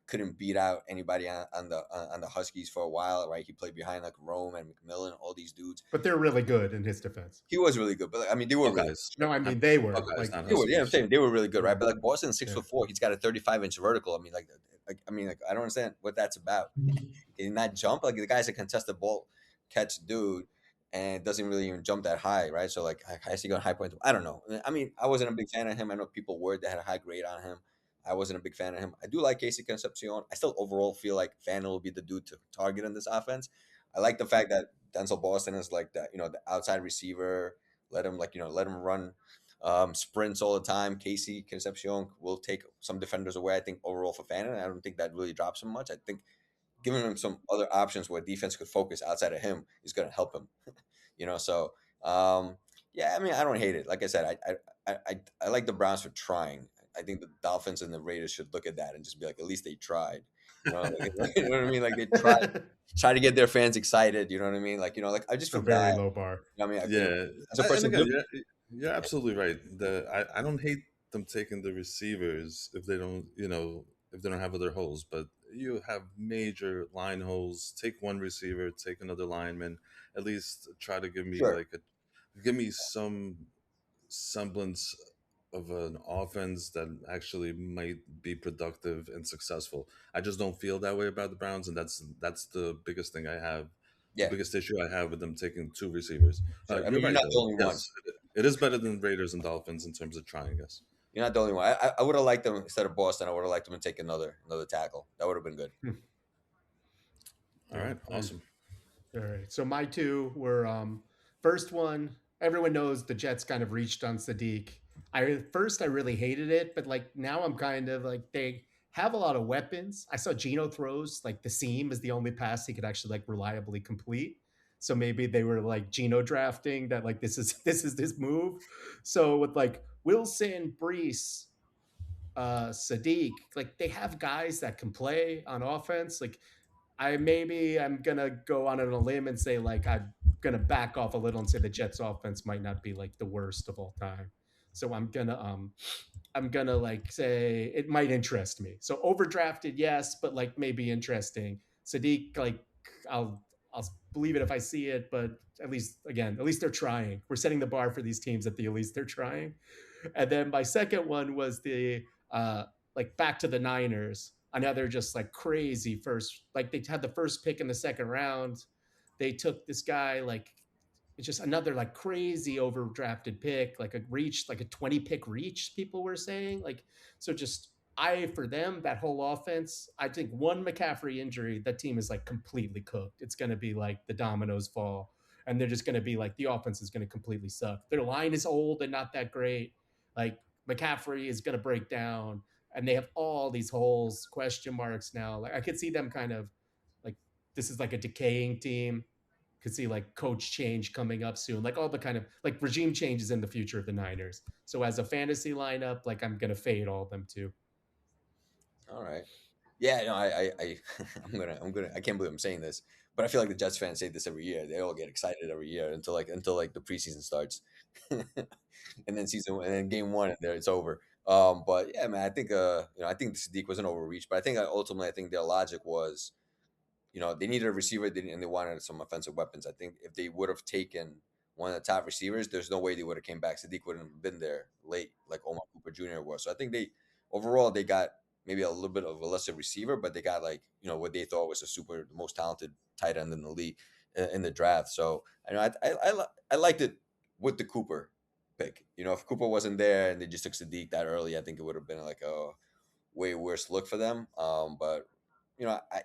couldn't beat out anybody on the Huskies for a while, right? He played behind like Rome and McMillan, all these dudes. But they're really good in his defense. He was really good, but like, I mean, they were really good, Buckeyes, right? No, I not mean they were Buckeyes, like not They were, yeah, I'm Huskies. saying they were really good, right? yeah, But like Boston's six yeah. foot four, he's got a 35-inch vertical. I mean, I mean, like I don't understand what that's about. Can he not jump? Like the guy's a contested ball catch dude, and doesn't really even jump that high, right? So like, how is he going high point? I don't know. I mean, I wasn't a big fan of him. I know people were that had a high grade on him. I wasn't a big fan of him. I do like Casey Concepcion. I still overall feel like Fannin will be the dude to target in this offense. I like the fact that Denzel Boston is like the outside receiver. Let him run sprints all the time. Casey Concepcion will take some defenders away. I think overall for Fannin, I don't think that really drops him much. I think giving him some other options where defense could focus outside of him is going to help him. So yeah, I mean, I don't hate it. Like I said, I like the Browns for trying. I think the Dolphins and the Raiders should look at that and just be like, at least they tried. You know what I mean? Like they try to get their fans excited. You know what I mean? Like I just A feel very bad. low bar. Yeah, As a and person, again, you're absolutely right. I don't hate them taking the receivers if they don't, if they don't have other holes. But you have major line holes. Take one receiver, take another lineman. At least try to sure. give me some semblance of an offense that actually might be productive and successful. I just don't feel that way about the Browns, and that's the biggest thing I have. The Yeah, biggest issue I have with them taking two receivers. sure. I You're mean, you're right, not the though. only one. Yes, it is better than Raiders and Dolphins in terms of trying. Yes. You're not the only one. I would have liked them instead of Boston. I would have liked them to take another tackle. That would have been good. Hmm. All Yeah. right. Awesome. All right. So my two were first one, everyone knows the Jets kind of reached on Sadiq. I really hated it, but like now I'm kind of like they have a lot of weapons. I saw Gino throws like the seam is the only pass he could actually like reliably complete. So maybe they were like Gino drafting that like this is this move. So with like Wilson, Brees, Sadiq, like they have guys that can play on offense. Like I'm gonna go on a limb and say like I'm gonna back off a little and say the Jets offense might not be like the worst of all time. So I'm gonna like say it might interest me. So overdrafted, yes, but like maybe interesting. Sadiq, like I'll believe it if I see it, but at least they're trying. We're setting the bar for these teams at least they're trying. And then my second one was the like back to the Niners. Another just like crazy first, like they had the first pick in the second round. They took this guy like it's just another like crazy overdrafted pick, like a reach, like a 20 pick reach, people were saying. Like, so just for them, that whole offense, I think one McCaffrey injury, that team is like completely cooked. It's gonna be like the dominoes fall. And they're just gonna be like the offense is gonna completely suck. Their line is old and not that great. Like McCaffrey is gonna break down, and they have all these holes, question marks now. Like I could see them kind of like this is like a decaying team. Could see like coach change coming up soon, like all the kind of like regime changes in the future of the Niners. So as a fantasy lineup, like I'm gonna fade all of them too. All right. Yeah, no, I'm gonna. I can't believe I'm saying this, but I feel like the Jets fans say this every year. They all get excited every year until like the preseason starts, and then game one, and there it's over. But yeah, man, I think I think Sadiq was an overreach, but I think ultimately, I think their logic was, they needed a receiver, and they wanted some offensive weapons. I think if they would have taken one of the top receivers, there's no way they would have came back. Sadiq wouldn't have been there late like Omar Cooper Jr. was. So I think they got maybe a little bit of a lesser receiver, but they got like what they thought was the most talented tight end in the league in the draft. So I liked it with the Cooper pick. If Cooper wasn't there and they just took Sadiq that early, I think it would have been like a way worse look for them. But I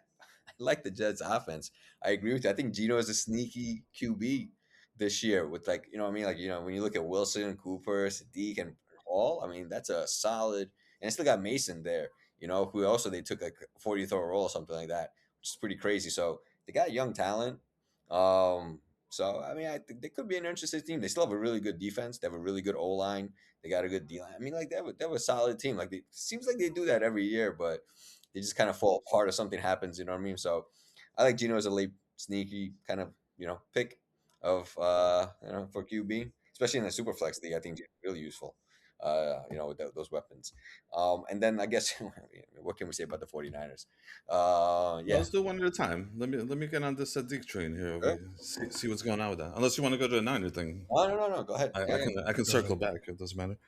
like the Jets offense. I agree with you. I think Gino is a sneaky QB this year with like, what I mean? Like, when you look at Wilson, Cooper, Sadiq, and Hall, I mean, that's a solid, and I still got Mason there, who also they took like 40th overall or something like that, which is pretty crazy. So they got young talent. So I mean, I think they could be an interesting team. They still have a really good defense. They have a really good O line. They got a good D line. I mean, like they have a solid team. Like seems like they do that every year, but they just kind of fall apart or something happens. You know what I mean? So I like Gino as a late sneaky kind of pick of for QB, especially in the Superflex league. I think it's really useful. With those weapons. And then I guess what can we say about the 49ers? Well, Yeah. let's do one at a time. Let me get on this Sadiq train here. Sure. See what's going on with that. Unless you want to go to a Niner thing, Oh, no. Go ahead. I can circle back. It doesn't matter.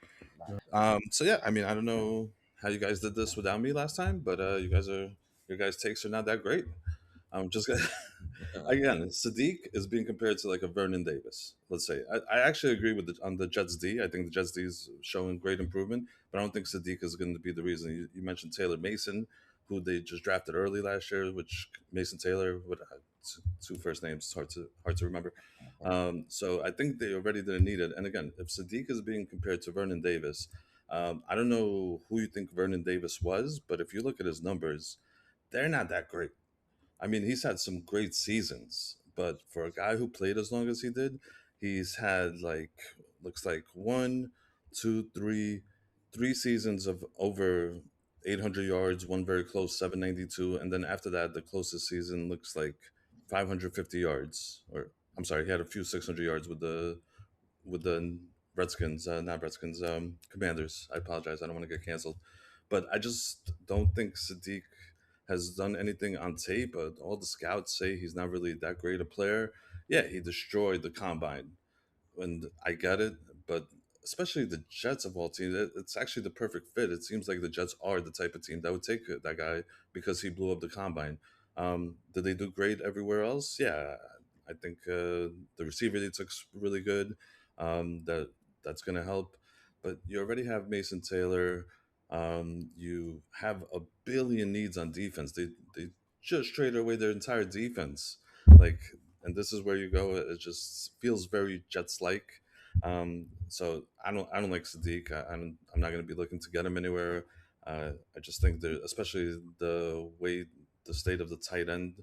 So yeah, I mean, I don't know how you guys did this without me last time, but your guys' takes are not that great. I'm just gonna again, Sadiq is being compared to like a Vernon Davis. Let's say I actually agree with on the Jets D. I think the Jets D is showing great improvement, but I don't think Sadiq is going to be the reason. You mentioned Taylor Mason, who they just drafted early last year, which Mason Taylor with two first names, it's hard to remember. So I think they already didn't need it. And again, if Sadiq is being compared to Vernon Davis, I don't know who you think Vernon Davis was, but if you look at his numbers, they're not that great. I mean, he's had some great seasons, but for a guy who played as long as he did, he's had like looks like one, two, three seasons of over 800 yards, one very close 792, and then after that, the closest season looks like 550 yards. Or I'm sorry, he had a few 600 yards with the Redskins, not Redskins, Commanders. I apologize. I don't want to get canceled, but I just don't think Sadiq has done anything on tape. But all the scouts say he's not really that great a player. Yeah, he destroyed the combine, and I get it, but especially the Jets of all teams, it's actually the perfect fit. It seems like the Jets are the type of team that would take that guy because he blew up the combine. Did they do great everywhere else? Yeah, I think the receiver they took's really good. That's going to help. But you already have Mason Taylor. You have a billion needs on defense. They just traded away their entire defense. Like, and this is where you go. It just feels very Jets like. So I don't like Sadiq. I'm not going to be looking to get him anywhere. I just think that, especially the way the state of the tight end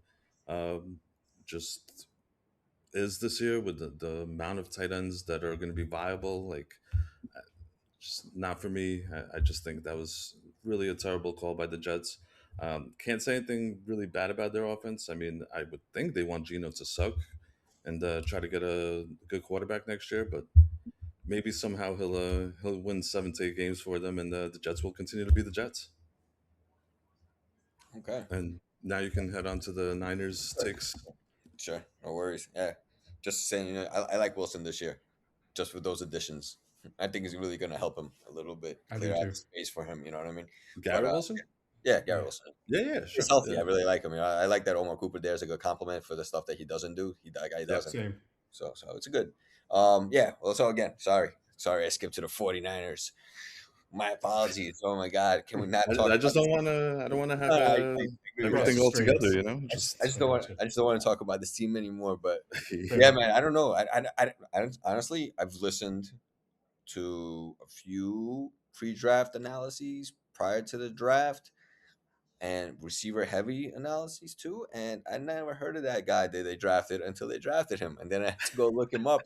um, just is this year with the amount of tight ends that are going to be viable. Like, just not for me. I just think that was really a terrible call by the Jets. Can't say anything really bad about their offense. I mean, I would think they want Gino to suck and try to get a good quarterback next year, but maybe somehow he'll win 7 to 8 games for them, and the Jets will continue to be the Jets. Okay. And now you can head on to the Niners takes. Sure. No worries. Yeah. Just saying, I like Wilson this year, just with those additions. I think it's really going to help him a little bit, I clear do out too. the space for him. You know what I mean? Garrett Wilson? Yeah, Garrett Wilson. Yeah, sure. He's healthy. Yeah. I really like him. I like that Omar Cooper there is a good compliment for the stuff that he doesn't do. That guy Yep. doesn't. Same. So it's a good. Yeah. Well, so again, sorry, I skipped to the 49ers. My apologies. Oh my God, can we not talk I about? just don't want to. I don't want to have I agree with Cross everything the that. all together. streams. You know, I just don't want. Gotcha. I just don't want to talk about this team anymore. But Fair. yeah, man, I don't know. I honestly, I've listened to a few pre-draft analyses prior to the draft and receiver heavy analyses too. And I never heard of that guy that they drafted until they drafted him. And then I had to go look him up.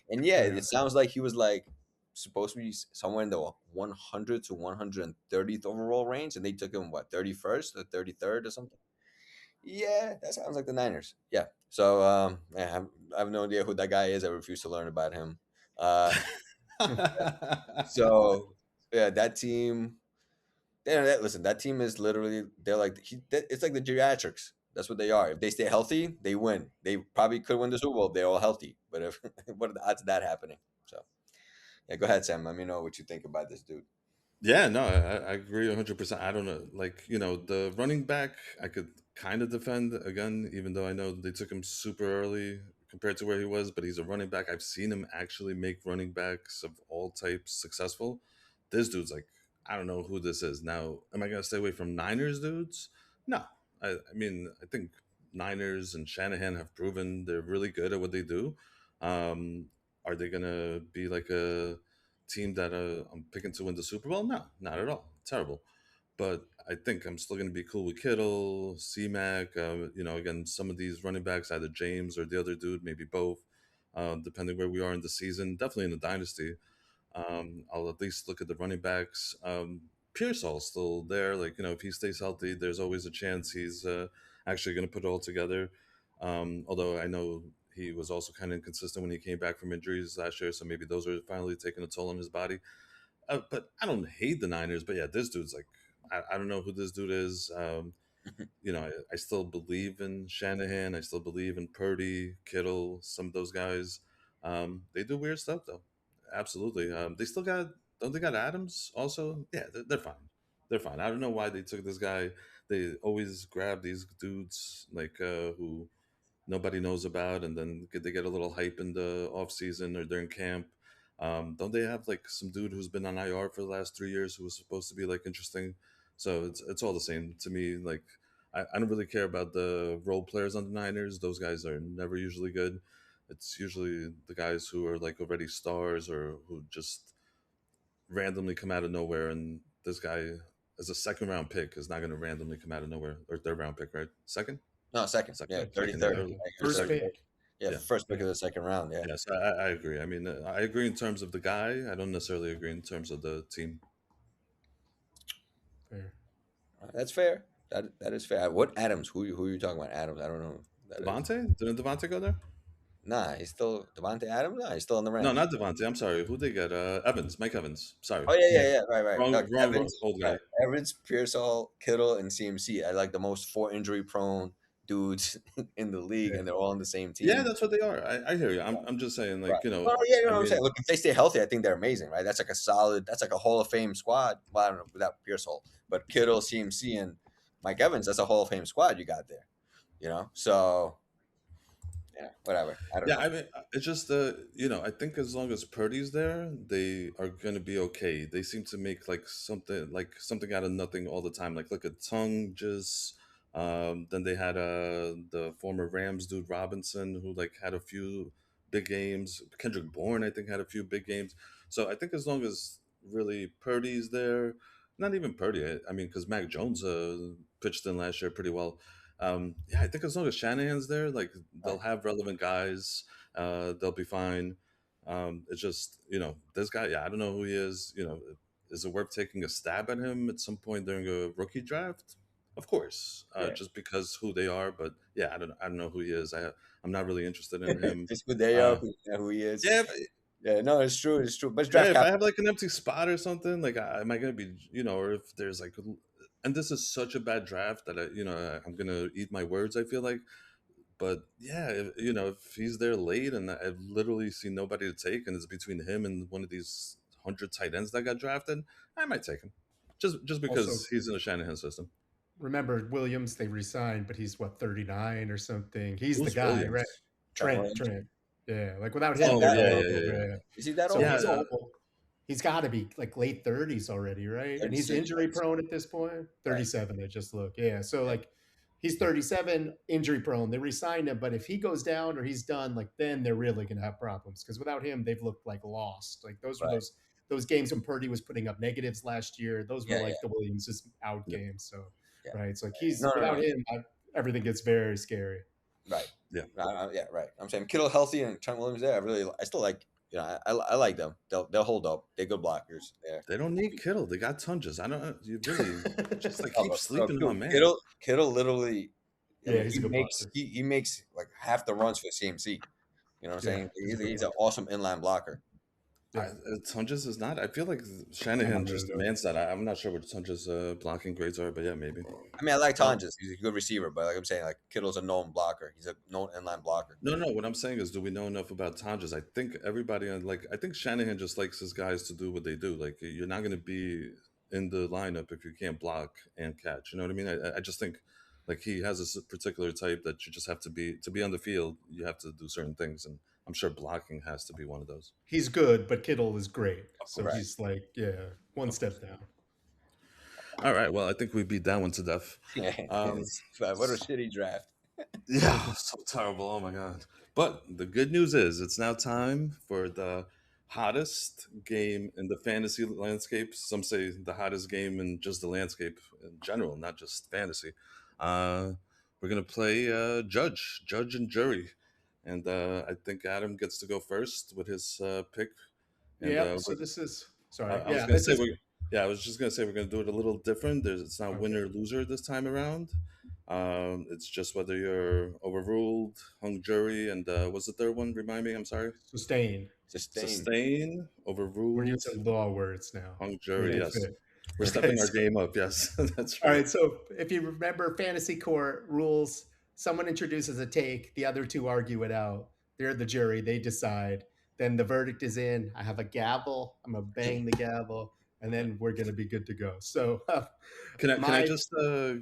And yeah, Yeah. it sounds like he was like supposed to be somewhere in the 100 to 130th overall range. And they took him, what, 31st or 33rd or something? Yeah, that sounds like the Niners. Yeah. So yeah, I have no idea who that guy is. I refuse to learn about him. Uh, so yeah, that team. Listen, that team is literally they're like it's like the geriatrics. That's what they are. If they stay healthy, they win. They probably could win the Super Bowl if they're all healthy. But if what are the odds of that happening? So yeah, go ahead, Sam. Let me know what you think about this dude. Yeah, no, I agree 100%. I don't know, like, the running back, I could kind of defend again, even though I know they took him super early compared to where he was, but he's a running back. I've seen him actually make running backs of all types successful. This dude's like, I don't know who this is. Now, am I going to stay away from Niners dudes? No. I mean, I think Niners and Shanahan have proven they're really good at what they do. Are they going to be like a team that I'm picking to win the Super Bowl? No, not at all. Terrible. But I think I'm still going to be cool with Kittle, C-Mac. Again, some of these running backs, either James or the other dude, maybe both, depending where we are in the season. Definitely in the dynasty. I'll at least look at the running backs. Pearsall's still there. Like, if he stays healthy, there's always a chance he's actually going to put it all together. Although I know he was also kind of inconsistent when he came back from injuries last year, so maybe those are finally taking a toll on his body. But I don't hate the Niners. But yeah, this dude's like, I don't know who this dude is. I still believe in Shanahan. I still believe in Purdy, Kittle, some of those guys. They do weird stuff though. Absolutely. They still got, don't they got Adams also? Yeah, they're fine. They're fine. I don't know why they took this guy. They always grab these dudes like who nobody knows about, and then they get a little hype in the off season or during camp. Don't they have like some dude who's been on IR for the last 3 years who was supposed to be like interesting? So it's all the same to me. Like I don't really care about the role players on the Niners. Those guys are never usually good. It's usually the guys who are like already stars or who just randomly come out of nowhere. And this guy, as a second round pick, is not going to randomly come out of nowhere. Or third round pick, right? Second. No, second. Second. Yeah, Second, 33rd. early. First 33rd. pick. Yeah, Yeah. first pick of the second round. Yeah. Yes, I agree. I mean, I agree in terms of the guy. I don't necessarily agree in terms of the team. Fair. That's fair. That is fair. What Adams? Who are you talking about? Adams? I don't know. Devontae? Didn't Devontae go there? Nah, he's still Devontae Adams. Nah, he's still in the Rams. No, not Devontae. I'm sorry. Who they get? Evans. Mike Evans. Sorry. Oh yeah. Right. Wrong, No, wrong old guy. right. Evans, Pearsall, Kittle, and CMC. I like the most 4 injury prone dudes in the league, and they're all on the same team. Yeah, that's what they are. I hear you. I'm just saying, like, Right. Oh, yeah, you know what I'm saying. Look, if they stay healthy, I think they're amazing, right? That's like a solid. That's like a Hall of Fame squad. Well, I don't know without Pearsall, but Kittle, CMC, and Mike Evans. That's a Hall of Fame squad you got there. So yeah, whatever. I don't know. I mean, it's just I think as long as Purdy's there, they are gonna be okay. They seem to make like something out of nothing all the time. Like look at Tongue just. Then they had the former Rams dude Robinson who like had a few big games. Kendrick Bourne I think had a few big games. So I think as long as really Purdy's there, not even Purdy. I mean, because Mac Jones pitched in last year pretty well. Yeah, I think as long as Shanahan's there, like they'll have relevant guys. They'll be fine. It's just this guy. Yeah, I don't know who he is. Is it worth taking a stab at him at some point during a rookie draft? Of course, just because who they are. But yeah, I don't know who he is. I'm not really interested in him. Just who they are, who he is. Yeah. Yeah, no, it's true. But it's Yeah, draft if I have like an empty spot or something, like am I gonna be, or if there's like, and this is such a bad draft that I'm gonna eat my words. I feel like, but yeah, if he's there late and I've literally seen nobody to take, and it's between him and one of these 100 tight ends that got drafted, I might take him, just because Also, he's in the Shanahan system. Remember Williams? They resigned, but he's what 39 or something. He's Who's the guy, Williams? right? Trent. Yeah, like without Is that him, Oh they're that yeah, old? yeah, horrible. yeah, yeah. Yeah. Is he that So old? Yeah, he's old. He's got to be like late 30s already, right? And he's 36, injury prone at this point. Right. 37, I just look. Yeah. So Yeah. like he's 37, injury prone. They re-signed him, but if he goes down or he's done, like then they're really gonna have problems because without him, they've looked like lost. Like those were Right. those games when Purdy was putting up negatives last year. Those were Yeah. like the Williams' out yeah, games. So Yeah. right. So like he's No, no, without no. him, everything gets very scary. Right. yeah. Yeah. Right. I'm saying Kittle healthy and Trent Williams there. I still like. I like them. They'll hold up. They're good blockers. There. They don't need Kittle. They got Tunges. I don't know. You really just like Oh, keep but, sleeping dude, on man. Kittle literally. Yeah, he's a he good makes blocker. he makes like half the runs for CMC. You know what I'm Yeah, saying? he's a good He's an blocker. awesome inline blocker. Yeah. Tunges is not. I feel like I'm Shanahan not just into it. demands that. I'm not sure what Tunges' blocking grades are, but yeah, maybe. I mean, I like Tonjes. He's a good receiver, but like I'm saying, like Kittle's a known blocker. He's a known inline blocker. No. What I'm saying is, do we know enough about Tunges? I think everybody I think Shanahan just likes his guys to do what they do. Like you're not going to be in the lineup if you can't block and catch. You know what I mean? I just think like he has a particular type that you just have to be on the field. You have to do certain things, and I'm sure blocking has to be one of those. He's good, but Kittle is great. So Right. he's like, yeah, one step down. All right. Well, I think we beat that one to death. What a shitty draft. Yeah, so terrible. Oh my god. But the good news is it's now time for the hottest game in the fantasy landscape. Some say the hottest game in just the landscape in general, not just fantasy. We're gonna play judge and jury, and I think Adam gets to go first with his pick. And Yeah. So this is sorry. I was Yeah, gonna this say is I was just gonna say we're gonna do it a little different. It's not okay. winner loser this time around. It's just whether you're overruled, hung jury, and what's the third one? Remind me. I'm sorry. Sustain. Sustain, We're overruled, using law words now. hung Where jury. they Yes, fit. we're Okay, stepping our so- game up. Yes, that's All right. right. So if you remember fantasy court rules, someone introduces a take, the other two argue it out. They're the jury, they decide. Then the verdict is in. I have a gavel. I'm gonna bang the gavel, and then we're gonna be good to go. So Can I my just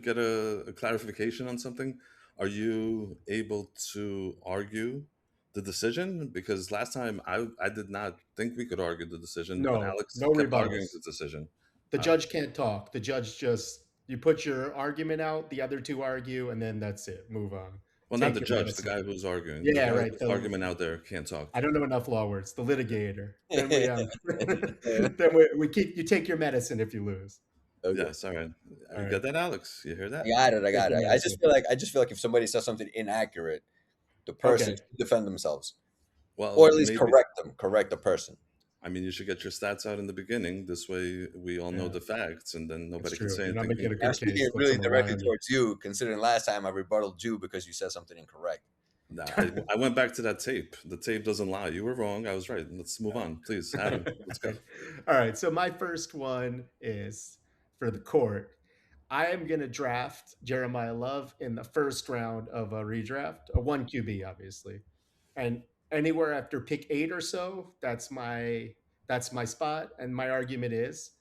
get a clarification on something? Are you able to argue the decision? Because last time I did not think we could argue the decision, but Alex no kept arguing rebuttals. the decision. The All right. judge can't talk. The judge just you put your argument out, the other two argue, and then that's it. Move on. Well, not Take the your judge, the medicine. guy who's arguing. The Yeah, guy right. with argument out there can't talk. I don't know enough law words. The litigator. Then we then we keep you take your medicine if you lose. Okay. Yes, all right. All You right. get that, Alex? You hear that? I got it. Take your I just medicine. feel like if somebody says something inaccurate, the person Okay. should defend themselves, Well, or at least maybe. correct the person. I mean, you should get your stats out in the beginning. This way, we all know Yeah. the facts, and then nobody can true. say You're not anything. making a good I'm case. speaking Let really someone directly lie on you. towards you, considering last time I rebutted you because you said something incorrect. Nah, I went back to that tape. The tape doesn't lie. You were wrong. I was right. Let's move on, please, Adam. Let's go. All right. So my first one is for the court. I am going to draft Jeremiyah Love in the first round of a redraft, a one QB, obviously, and anywhere after pick 8 or so, that's my spot. And my argument is,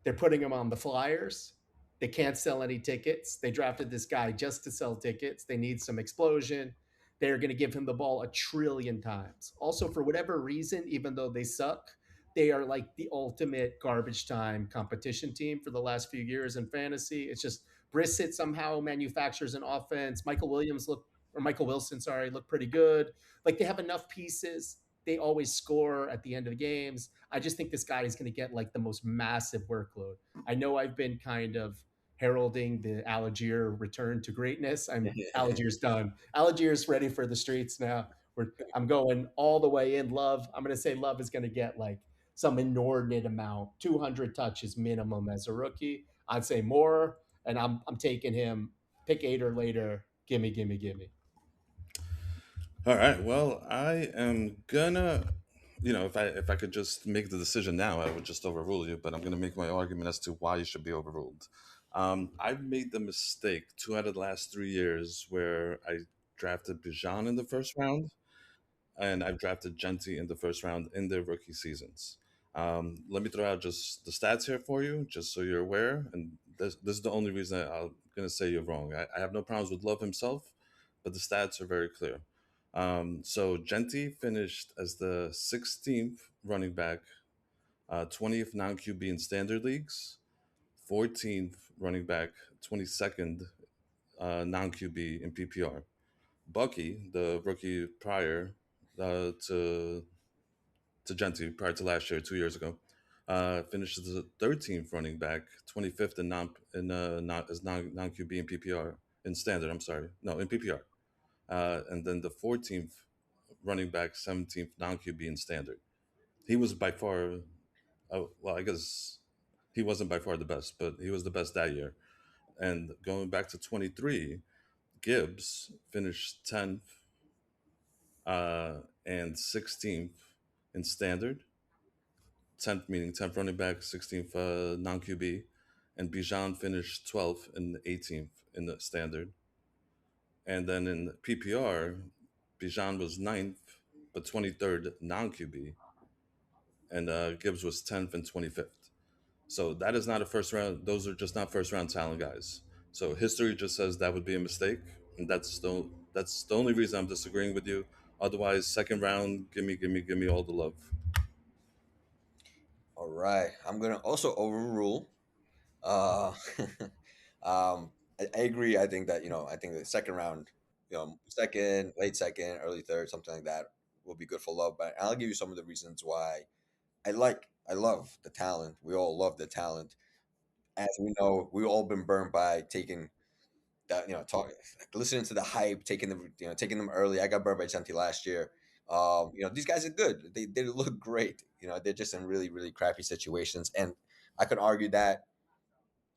they're putting him on the Flyers. They can't sell any tickets. They drafted this guy just to sell tickets. They need some explosion. They're going to give him the ball a trillion times. Also, for whatever reason, even though they suck, they are like the ultimate garbage time competition team for the last few years in fantasy. It's just Brissett somehow manufactures an offense. Michael Wilson, sorry, look pretty good. Like they have enough pieces. They always score at the end of the games. I just think this guy is going to get like the most massive workload. I know I've been kind of heralding the Algier return to greatness. Algier's done. Algier's ready for the streets now. I'm going all the way in. Love. I'm going to say Love is going to get like some inordinate amount, 200 touches minimum as a rookie. I'd say more, and I'm taking him pick 8 or later. Gimme, gimme, gimme. All right. Well, I am gonna, if I could just make the decision now, I would just overrule you. But I'm gonna make my argument as to why you should be overruled. I've made the mistake 2 out of the last 3 years where I drafted Bijan in the first round, and I've drafted Genty in the first round in their rookie seasons. Let me throw out just the stats here for you, just so you're aware. And this is the only reason I'm going to say you're wrong. I have no problems with Love himself, but the stats are very clear. So Genti finished as the 16th running back, 20th non QB in standard leagues, 14th running back, 22nd non QB in PPR. Bucky, the rookie prior to Genti, prior to last year, 2 years ago, finished as the 13th running back, 25th in non as non QB in PPR in standard. I'm sorry, no, in PPR, and then the 14th running back, 17th non QB in standard. He was by far, well, I guess he wasn't by far the best, but he was the best that year. And going back to 23, Gibbs finished 10th and 16th in standard. 10th meaning 10th running back, 16th non QB. And Bijan finished 12th and 18th in the standard. And then in PPR, Bijan was ninth, but 23rd non QB. And Gibbs was 10th and 25th. So that is not a first round. Those are just not first round talent guys. So history just says that would be a mistake, and that's the only reason I'm disagreeing with you. Otherwise, second round, give me all the love. All right. I'm gonna also overrule. Uh, I agree. I think that I think the second round, second, late second, early third, something like that will be good for Love. But I'll give you some of the reasons why I love the talent. We all love the talent. As we know, we've all been burned by taking that, listening to the hype, taking them early. I got burned by Chanti last year. These guys are good. They look great. They're just in really, really crappy situations. And I could argue that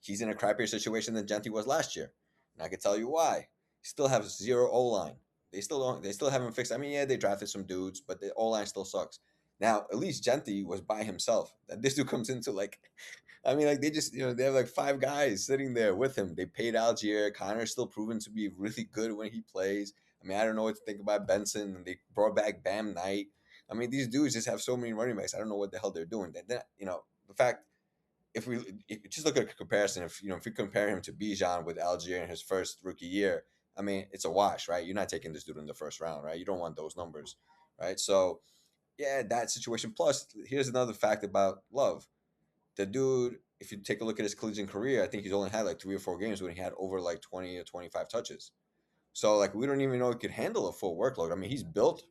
he's in a crappier situation than Genti was last year. And I can tell you why. Still have zero O line. They still don't. They still haven't fixed. I mean, yeah, they drafted some dudes, but the O line still sucks. Now, at least Genti was by himself. That this dude comes into like, I mean, like they just they have like five guys sitting there with him. They paid Algier. Connor's still proven to be really good when he plays. I mean, I don't know what to think about Benson. And they brought back Bam Knight. I mean, these dudes just have so many running backs. I don't know what the hell they're doing. The fact if you just look at a comparison, if we compare him to Bijan with Algier in his first rookie year, I mean, it's a wash, right? You're not taking this dude in the first round, right? You don't want those numbers, right? So yeah, that situation. Plus, here's another fact about Love. The dude, if you take a look at his collegiate career, I think he's only had like 3 or 4 games when he had over like 20 or 25 touches. So like we don't even know he could handle a full workload. I mean, he's built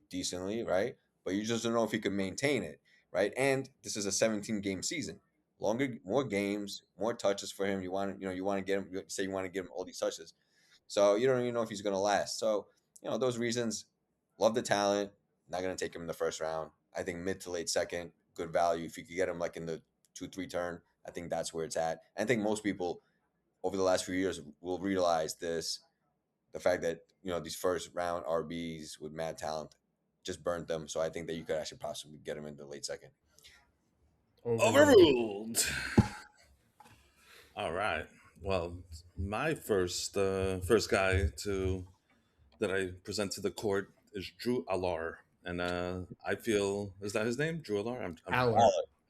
decently, right? But you just don't know if he can maintain it, right? And this is a 17 game season. Longer, more games, more touches for him. You want to get him. You say you want to give him all these touches, so you don't even know if he's going to last. So those reasons. Love the talent. Not going to take him in the first round. I think mid to late second, good value. If you could get him like in the 2-3 turn, I think that's where it's at. I think most people over the last few years will realize this, the fact that these first round RBs with mad talent just burnt them. So I think that you could actually possibly get them in the late second. Overruled. Overruled. All right. Well, my first guy to that I present to the court is Drew Allar, and I feel is that his name, Drew Allar? I'm Aller.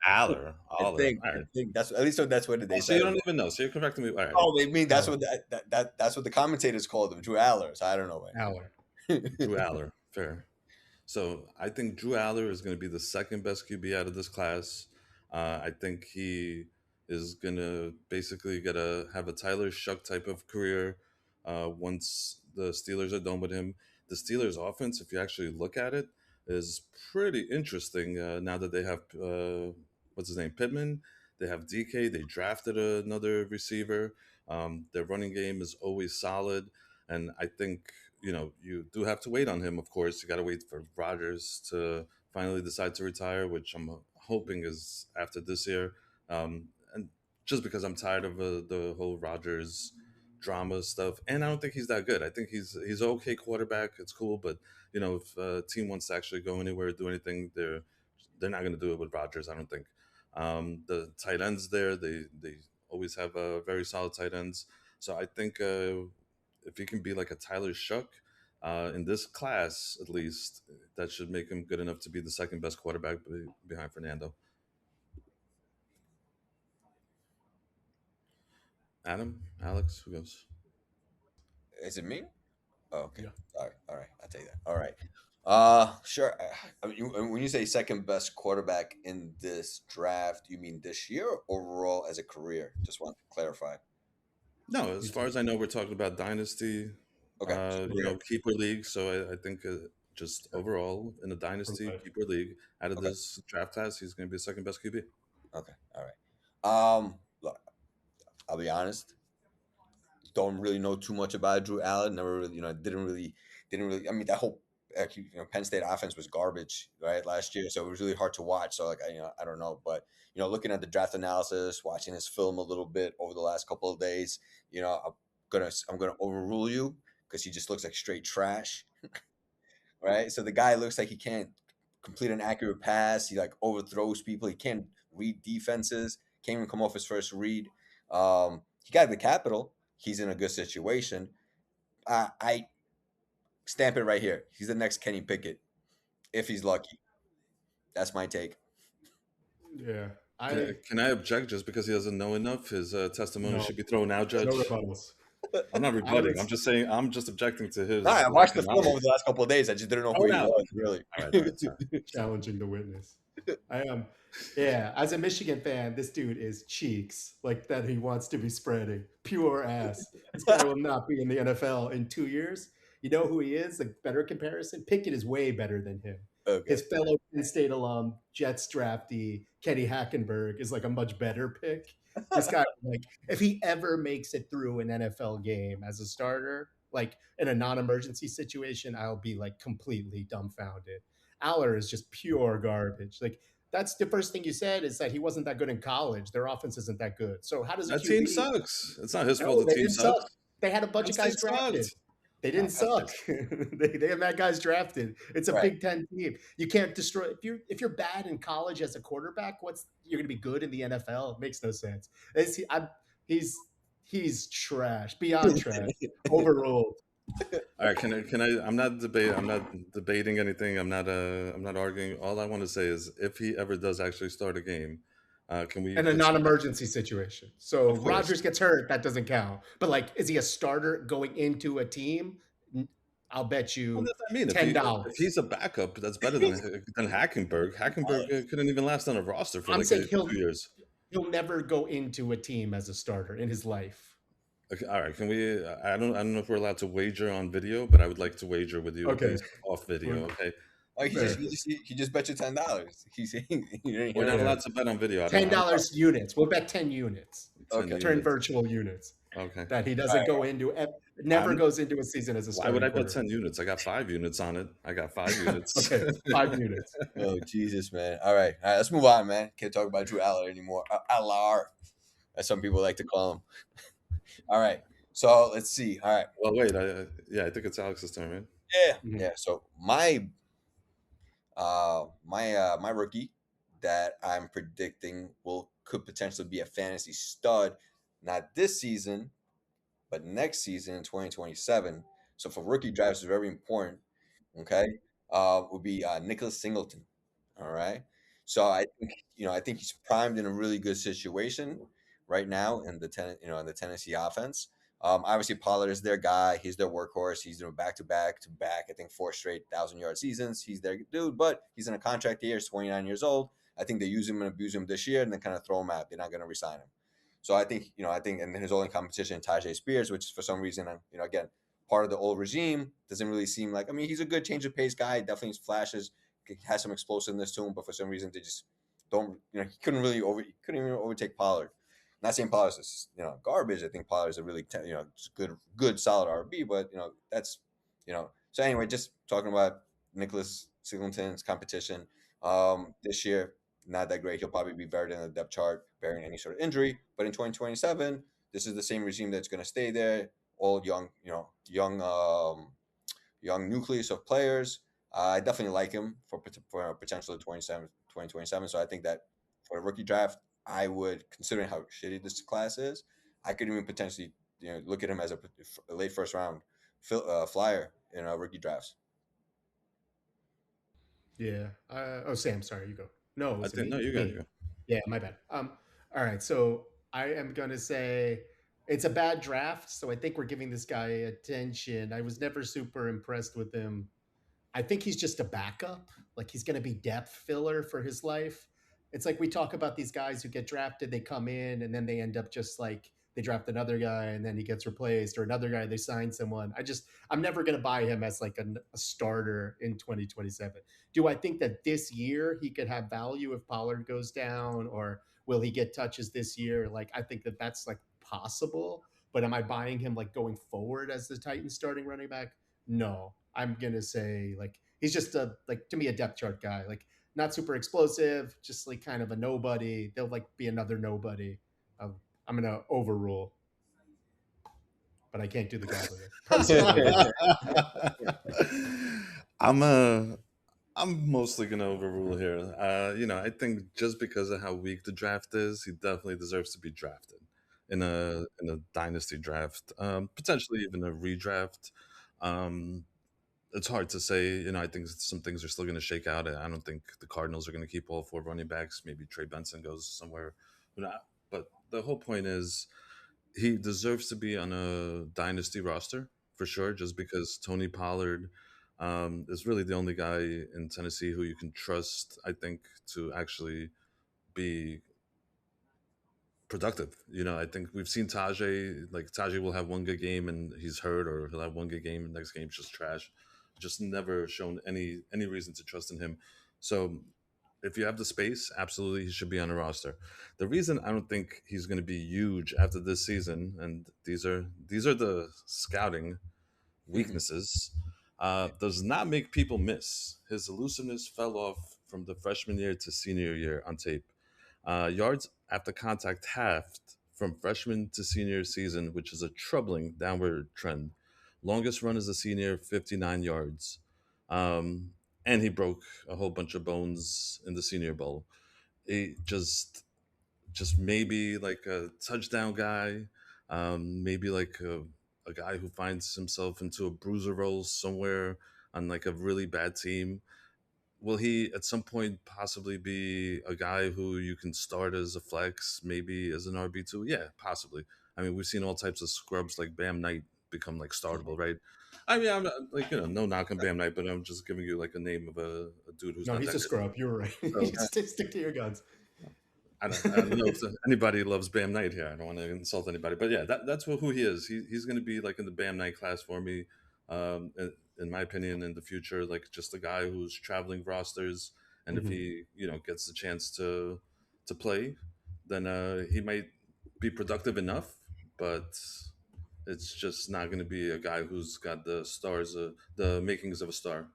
Aller. I Aller. think All I right. think that's at least that's what they Oh, so you said. don't even know. So you're correcting me. All right. Oh, they mean that's Aller. what that's what the commentators called him, Drew Aller. So I don't know. Aller. Drew Aller. Fair. So I think Drew Aller is going to be the second best QB out of this class. I think he is going to basically have a Tyler Shuck type of career once the Steelers are done with him. The Steelers' offense, if you actually look at it, is pretty interesting now that they have what's his name, Pittman. They have DK. They drafted another receiver. Their running game is always solid, and I think you do have to wait on him. Of course, you got to wait for Rodgers to finally decide to retire, which I'm hoping is after this year. And just because I'm tired of the whole Rodgers drama stuff, and I don't think he's that good. I think he's an okay quarterback. It's cool, but if a team wants to actually go anywhere, do anything, they're not going to do it with Rodgers. I don't think. The tight ends there, they always have very solid tight ends. So I think if he can be like a Tyler Shuck in this class, at least, that should make him good enough to be the second best quarterback behind Fernando. Adam, Alex, who goes? Is it me? Oh, okay. Yeah. All right. I'll take that. All right. Sure. I mean, when you say second best quarterback in this draft, you mean this year or overall as a career? Just want to clarify. No, as far as I know, we're talking about dynasty, Okay. Career. keeper league. So I think just overall in the dynasty Right. keeper league, out of Okay. this draft class, he's going to be the second best QB. Okay. All right. Look, I'll be honest. Don't really know too much about Drew Allen. Never really, didn't really. I mean, that whole Penn State offense was garbage, right, last year. So it was really hard to watch. So like, I don't know, but looking at the draft analysis, watching his film a little bit over the last couple of days, I'm gonna overrule you because he just looks like straight trash, right? So the guy looks like he can't complete an accurate pass. He like overthrows people. He can't read defenses. Can't even come off his first read. He got the capital. He's in a good situation. I stamp it right here. He's the next Kenny Pickett if he's lucky. That's my take. Yeah. Can I object just because he doesn't know enough? His testimony No. should be thrown out, Judge. No rebuttals. I'm not rebutting. I'm just saying. I'm just objecting to his. I watched the film knowledge. over the last couple of days. I just didn't know who he no. was, really. All right, sorry. Challenging the witness. I am. Yeah, as a Michigan fan, this dude is cheeks like that. He wants to be spreading pure ass. This guy will not be in the NFL in 2 years. You know who he is? A better comparison. Pickett is way better than him. Okay. His fellow Penn State alum, Jets draftee Kenny Hackenberg is like a much better pick. This guy, like, if he ever makes it through an NFL game as a starter, like in a non-emergency situation, I'll be like completely dumbfounded. Allar is just pure garbage. Like that's the first thing you said is that he wasn't that good in college. Their offense isn't that good. So how does a That QB? team sucks. It's not his fault. No, The they team didn't sucks. suck. They had a bunch of Penn guys State drafted. sucked. They didn't suck. They have that guys drafted. It's a Right. Big Ten team. You can't destroy if you're bad in college as a quarterback. You're going to be good in the NFL? It makes no sense. He's trash, beyond trash, overruled. All right, can I? I'm not debating anything. I'm not arguing. All I want to say is, if he ever does actually start a game, can we? In a non-emergency situation. So Of course. Rodgers gets hurt, that doesn't count. But like, is he a starter going into a team? I'll bet you Well, that's what I mean. $10. If he's a backup, that's better than Hackenberg. Hackenberg couldn't even last on a roster for I'm like saying 2 years. he'll never go into a team as a starter in his life. Okay, all right. Can we? I don't know if we're allowed to wager on video, but I would like to wager with you Okay. at least off video. Okay. Oh, he just bet you $10. He's saying We're not allowed to bet on video. $10 units. We'll bet 10 units. Okay. Turn virtual units. Okay. That he doesn't go into. Never goes into a season as a starter. Why would I bet 10 units? I got 5 units on it. I got 5 units. Okay, 5 units. Oh, Jesus, man. All right. Let's move on, man. Can't talk about Drew Allar anymore. Allar, as some people like to call him. All right. So let's see. All right. Well, wait. I think it's Alex's turn, man. Yeah. Mhm. Yeah. So my rookie that I'm predicting could potentially be a fantasy stud, not this season, but next season in 2027. So for rookie drafts, is very important. Okay, would be Nicholas Singleton. All right. So I think he's primed in a really good situation right now in the Tennessee offense. Obviously Pollard is their guy. He's their workhorse. He's doing back to back. I think 4 straight 1,000-yard seasons. He's their dude, but he's in a contract year. He's 29 years old. I think they use him and abuse him this year, and then kind of throw him out. They're not going to resign him. So I think, and his only competition, Tajay Spears, which for some reason, again, part of the old regime, doesn't really seem like. I mean, he's a good change of pace guy. Definitely flashes, has some explosiveness to him, but for some reason they just don't. He couldn't even overtake Pollard. Not saying Pollard's is garbage. I think Pollard's a really good solid RB, but that's So anyway, just talking about Nicholas Singleton's competition this year. Not that great. He'll probably be buried in the depth chart, bearing any sort of injury. But in 2027, this is the same regime that's going to stay there. All young nucleus of players. I definitely like him for potential 2027. So I think that for a rookie draft, I would, considering how shitty this class is, I could even potentially look at him as a late first round flyer in rookie drafts. Yeah. Sam, sorry, you go. No, No, you got to go. Yeah, my bad. All right. So I am gonna say it's a bad draft, so I think we're giving this guy attention. I was never super impressed with him. I think he's just a backup. Like he's going to be depth filler for his life. It's like we talk about these guys who get drafted, they come in and then they end up just like they draft another guy and then he gets replaced, or another guy they sign someone. I'm never going to buy him as like a starter in 2027. Do I think that this year he could have value if Pollard goes down, or will he get touches this year? Like I think that that's like possible, but am I buying him like going forward as the Titans starting running back? No, I'm gonna say like he's just a like to me a depth chart guy, like not super explosive, just like kind of a nobody. They'll like be another nobody. I'm gonna overrule, but I can't do the gobbler personally. I'm I'm mostly gonna overrule here. I think just because of how weak the draft is, he definitely deserves to be drafted in a dynasty draft, potentially even a redraft. Um, it's hard to say. I think some things are still going to shake out. I don't think the Cardinals are going to keep all four running backs. Maybe Trey Benson goes somewhere. But the whole point is he deserves to be on a dynasty roster for sure, just because Tony Pollard is really the only guy in Tennessee who you can trust, I think, to actually be productive. I think we've seen Tajay, like Tajay will have one good game and he's hurt, or he'll have one good game and next game's just trash. Just never shown any reason to trust in him. So if you have the space, absolutely he should be on a roster. The reason I don't think he's going to be huge after this season, and these are the scouting weaknesses, does not make people miss. His elusiveness fell off from the freshman year to senior year on tape. Yards after contact halved from freshman to senior season, which is a troubling downward trend. Longest run as a senior, 59 yards. Um, and he broke a whole bunch of bones in the Senior Bowl. He just maybe like a touchdown guy, maybe like a guy who finds himself into a bruiser role somewhere on like a really bad team. Will he at some point possibly be a guy who you can start as a flex, maybe as an RB2? Yeah, possibly. I mean, we've seen all types of scrubs like Bam Knight become like startable, right? I mean, I'm not, like, no knock on Bam Knight, but I'm just giving you like a name of a dude who's No, not he's that a good. scrub. You're right. So Stick to your guns. I don't know if anybody loves Bam Knight here. I don't want to insult anybody, but yeah, that's who he is. He's going to be like in the Bam Knight class for me, in my opinion, in the future. Like just a guy who's traveling rosters, and if Mhm. he gets the chance to play, then he might be productive enough. But it's just not going to be a guy who's got the stars, the makings of a star.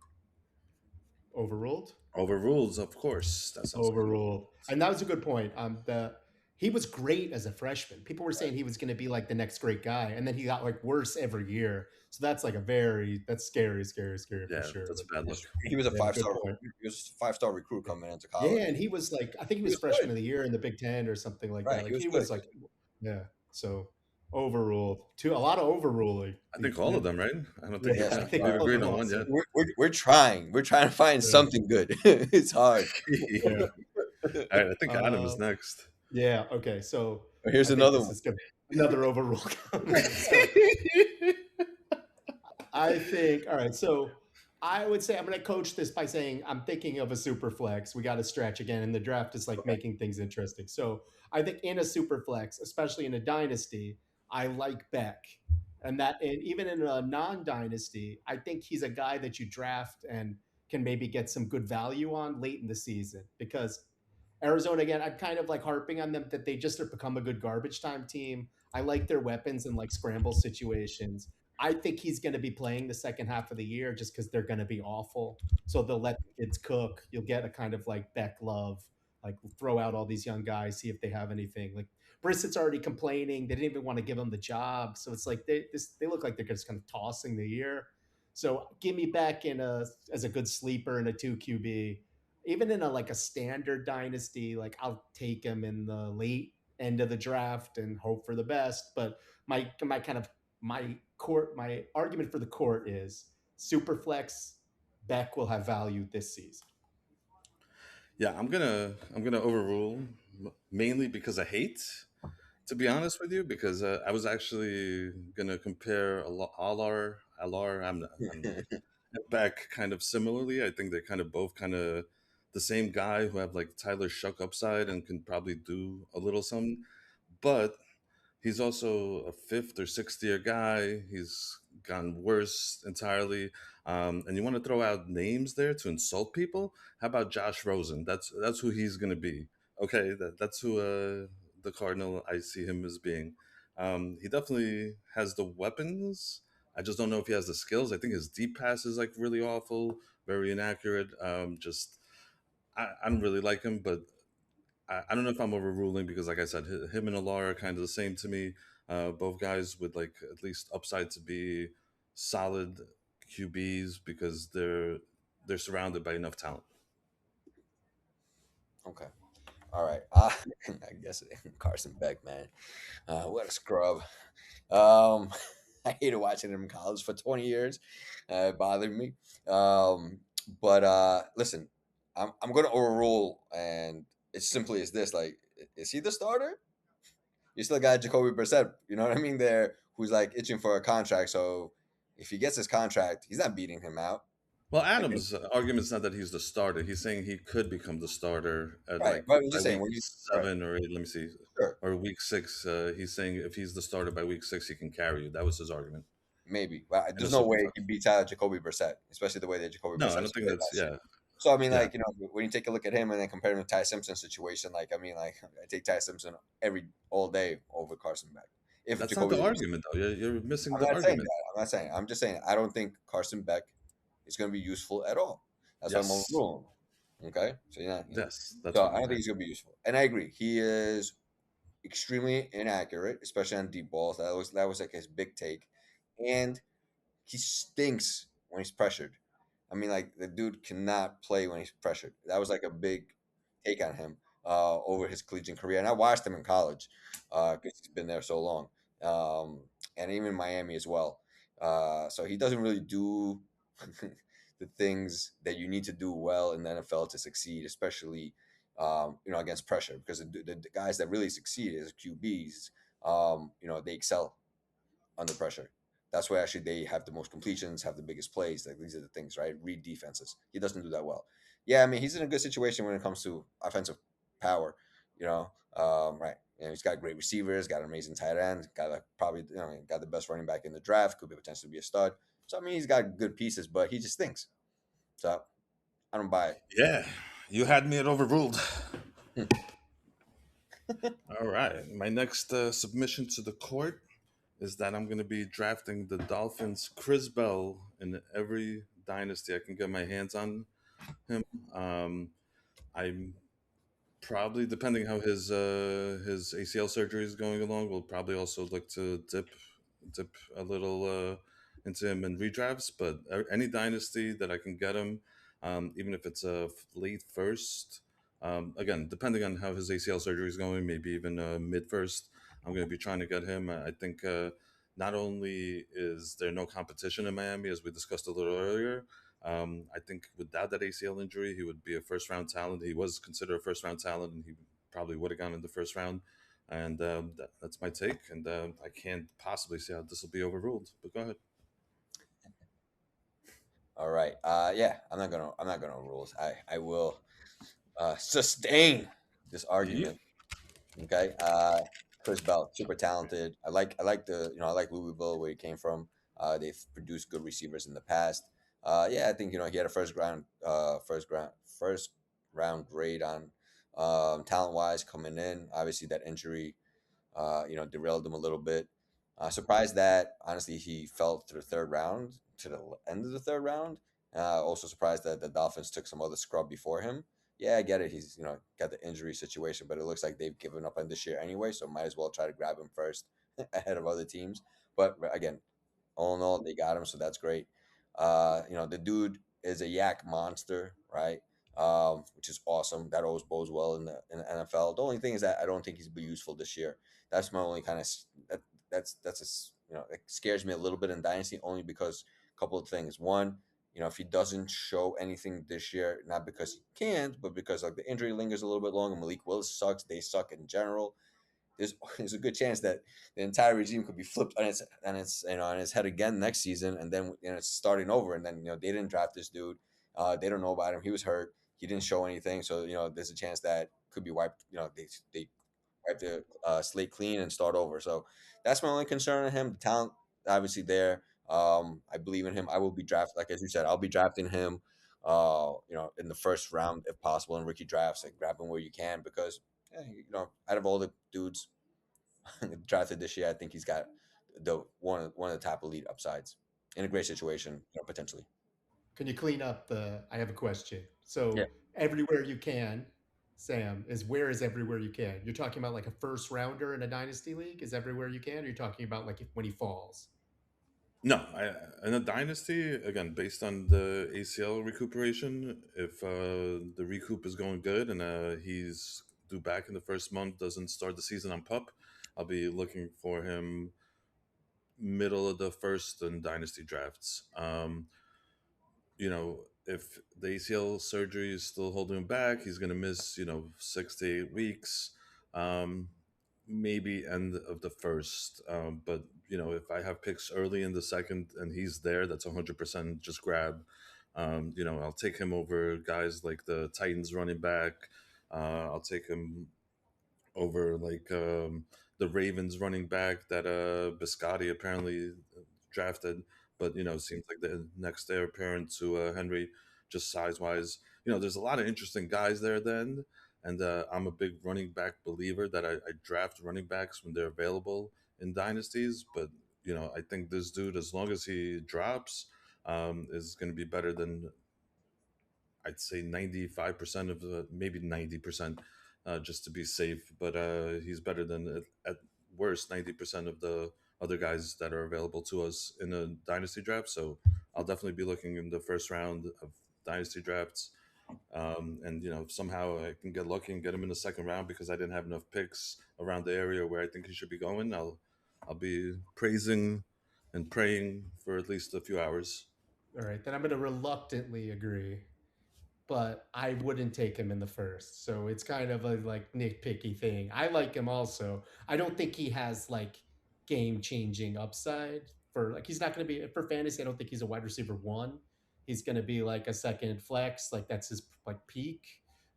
Overruled. Overrules, of course. That sounds like an Overruled. And that was a good point. The He was great as a freshman. People were saying he was going to be like the next great guy, and then he got like worse every year. So that's like that's scary for yeah, sure. that's Like, a bad look. He was a yeah, good point. he was a 5-star recruit coming into college. Yeah, and he was like, I think he He was was freshman good. of the year in the Big Ten or something like Right, that. he Like was he good. was like, yeah. So overruled. Too a lot of overruling. I think all of them, right? I don't think Yeah, Yes, I we've, think we've all of agreed them on one also. yet. we're trying. We're trying to find Yeah. something good. It's hard. Yeah. All right, I think Adam is next. Yeah. Okay. So Here's I think another this one. is gonna be another overrule comment. So I think, all right. So I would say I'm going to coach this by saying I'm thinking of a super flex. We got to stretch again, and the draft is like making things interesting. So I think in a super flex, especially in a dynasty, I like Beck. And even in a non dynasty, I think he's a guy that you draft and can maybe get some good value on late in the season, because Arizona, again, I'm kind of like harping on them that they just have become a good garbage time team. I like their weapons in like scramble situations. I think he's going to be playing the second half of the year just because they're going to be awful. So they'll let the kids cook. You'll get a kind of like Beck Love, like throw out all these young guys, see if they have anything. Like Brissett's already complaining. They didn't even want to give him the job. So it's like they look like they're just kind of tossing the year. So give me Beck as a good sleeper in a 2 QB, even in a like a standard dynasty. Like I'll take him in the late end of the draft and hope for the best. But my kind of my argument for the court is Superflex Beck will have value this season. Yeah, I'm gonna overrule mainly because I hate To be honest with you, because I was actually gonna compare Allar. I'm back kind of similarly. I think they're kind of both kind of the same guy who have like Tyler Shuck upside and can probably do a little something. But he's also a fifth or sixth year guy. He's gotten worse entirely. And you want to throw out names there to insult people? How about Josh Rosen? That's who he's going to be. Okay, that's who the Cardinal I see him as being. He definitely has the weapons. I just don't know if he has the skills. I think his deep pass is like really awful, very inaccurate. I don't really like him, but I don't know if I'm overruling because, like I said, him and Allar are kind of the same to me. Both guys with like at least upside to be solid QBs because they're surrounded by enough talent. Okay. All right. I guess Carson Beck, man. What a scrub. Um, I hated watching him in college for 20 years. It bothered me. But listen, I'm going to overrule, and it's simply as this: like, is he the starter? You still got Jacoby Brissett. You know what I mean? There, who's like itching for a contract. So if he gets his contract, he's not beating him out. Well, I think, Adams' argument is not that he's the starter. He's saying he could become the starter at right. like But I'm by just saying week when you right, 7 or 8. Let me see, sure. or week 6. He's saying if he's the starter by week 6, he can carry you. That was his argument Maybe. But in a there's no super way flex. he beats out Jacoby Brissett, especially the way that Jacoby No, I Brissett don't has think played that's last year. yeah, So I mean, yeah. like when you take a look at him and then compare him to Ty Simpson's situation, like I mean, like I take Ty Simpson all day over Carson Beck. If That's not the Jacoby, argument though. You're missing I'm the not saying argument. that. I'm not saying. I'm just saying I don't think Carson Beck is going to be useful at all. That's why I'm Yes, overruling him. Okay, so yeah, yes, that's so fine. I don't think he's going to be useful, and I agree. He is extremely inaccurate, especially on deep balls. That was like his big take, and he stinks when he's pressured. I mean, like the dude cannot play when he's pressured. That was like a big take on him over his collegiate career, and I watched him in college because he's been there so long, um, and even in Miami as well. So he doesn't really do the things that you need to do well in the NFL to succeed, especially against pressure. Because the guys that really succeed as QBs, they excel under pressure. That's where actually they have the most completions, have the biggest plays. Like these are the things, right? Read defenses. He doesn't do that well. Yeah, I mean he's in a good situation when it comes to offensive power. Right? He's got great receivers, got an amazing tight end, got probably got the best running back in the draft. Could be potentially be a stud. So I mean he's got good pieces, but he just thinks. So I don't buy Yeah, you had me at overruled. it. All right, my next submission to the court is that I'm going to be drafting the Dolphins' Chris Bell in every dynasty I can get my hands on him. I'm probably, depending how his ACL surgery is going along, we'll probably also look to dip a little into him in redrafts. But any dynasty that I can get him, even if it's a late first, again depending on how his ACL surgery is going, maybe even mid first, I'm going to be trying to get him. I think not only is there no competition in Miami, as we discussed a little earlier, I think without that ACL injury, he would be a first round talent. He was considered a first round talent, and he probably would have gone in the first round. And that's my take. And I can't possibly see how this will be overruled. But go ahead. All right. Yeah, I'm not gonna rules. I will sustain this Yeah. argument. Okay. Chris Bell, super talented. I like Louisville where he came from. They've produced good receivers in the past. Yeah, I think he had a first round grade on talent wise coming in. Obviously, that injury derailed him a little bit. Surprised that honestly he fell to the third round, to the end of the third round. Also surprised that the Dolphins took some other scrub before him. Yeah, I get it. He's got the injury situation, but it looks like they've given up on this year anyway, so might as well try to grab him first ahead of other teams. But again, all in all, they got him, so that's great. The dude is a yak monster, right? Which is awesome. That always bodes well in the NFL. The only thing is that I don't think he's be useful this year. That's my only kind of it scares me a little bit in dynasty only because a couple of things. One, if he doesn't show anything this year, not because he can't, but because like the injury lingers a little bit longer. Malik Willis sucks. They suck in general. there's a good chance that the entire regime could be flipped on its on its head again next season, and then it's starting over, and then they didn't draft this dude, they don't know about him, he was hurt, he didn't show anything, so there's a chance that could be wiped. They wipe the slate clean and start over. So that's my only concern on him. The talent obviously there. I believe in him. I will be drafting, like as you said, I'll be drafting him. In the first round if possible in rookie drafts. Like grab him where you can because, out of all the dudes drafted this year, I think he's got the one of the top elite upsides in a great situation, potentially. Can you clean up the? I have a question. Yeah. So everywhere you can, Sam, is where is everywhere you can? You're talking about like a first rounder in a dynasty league is everywhere you can. Or you're talking about like when he falls. No, in a dynasty, again, based on the ACL recuperation, if the recoup is going good and he's due back in the first month, doesn't start the season on pup, I'll be looking for him middle of the first in dynasty drafts. If the ACL surgery is still holding him back, he's going to miss, 6 to 8 weeks, maybe end of the first. But, if I have picks early in the second and he's there, that's 100% just grab. I'll take him over guys like the Titans running back. I'll take him over like the Ravens running back that Biscotti apparently drafted, but seems like the next heir apparent to Henry, just size wise. There's a lot of interesting guys there then, and I'm a big running back believer that I draft running backs when they're available in dynasties. But I think this dude, as long as he drops, is going to be better than I'd say 95% of the maybe 90%, just to be safe. But he's better than at worst 90% of the other guys that are available to us in a dynasty draft. So I'll definitely be looking in the first round of dynasty drafts. And if somehow I can get lucky and get him in the second round because I didn't have enough picks around the area where I think he should be going, I'll be praising and praying for at least a few hours. All right, then I'm going to reluctantly agree, but I wouldn't take him in the first. So it's kind of a like nitpicky thing. I like him also. I don't think he has like game changing upside for like he's not going to be for fantasy. I don't think he's a wide receiver one. He's going to be like a second flex. Like that's his like peak.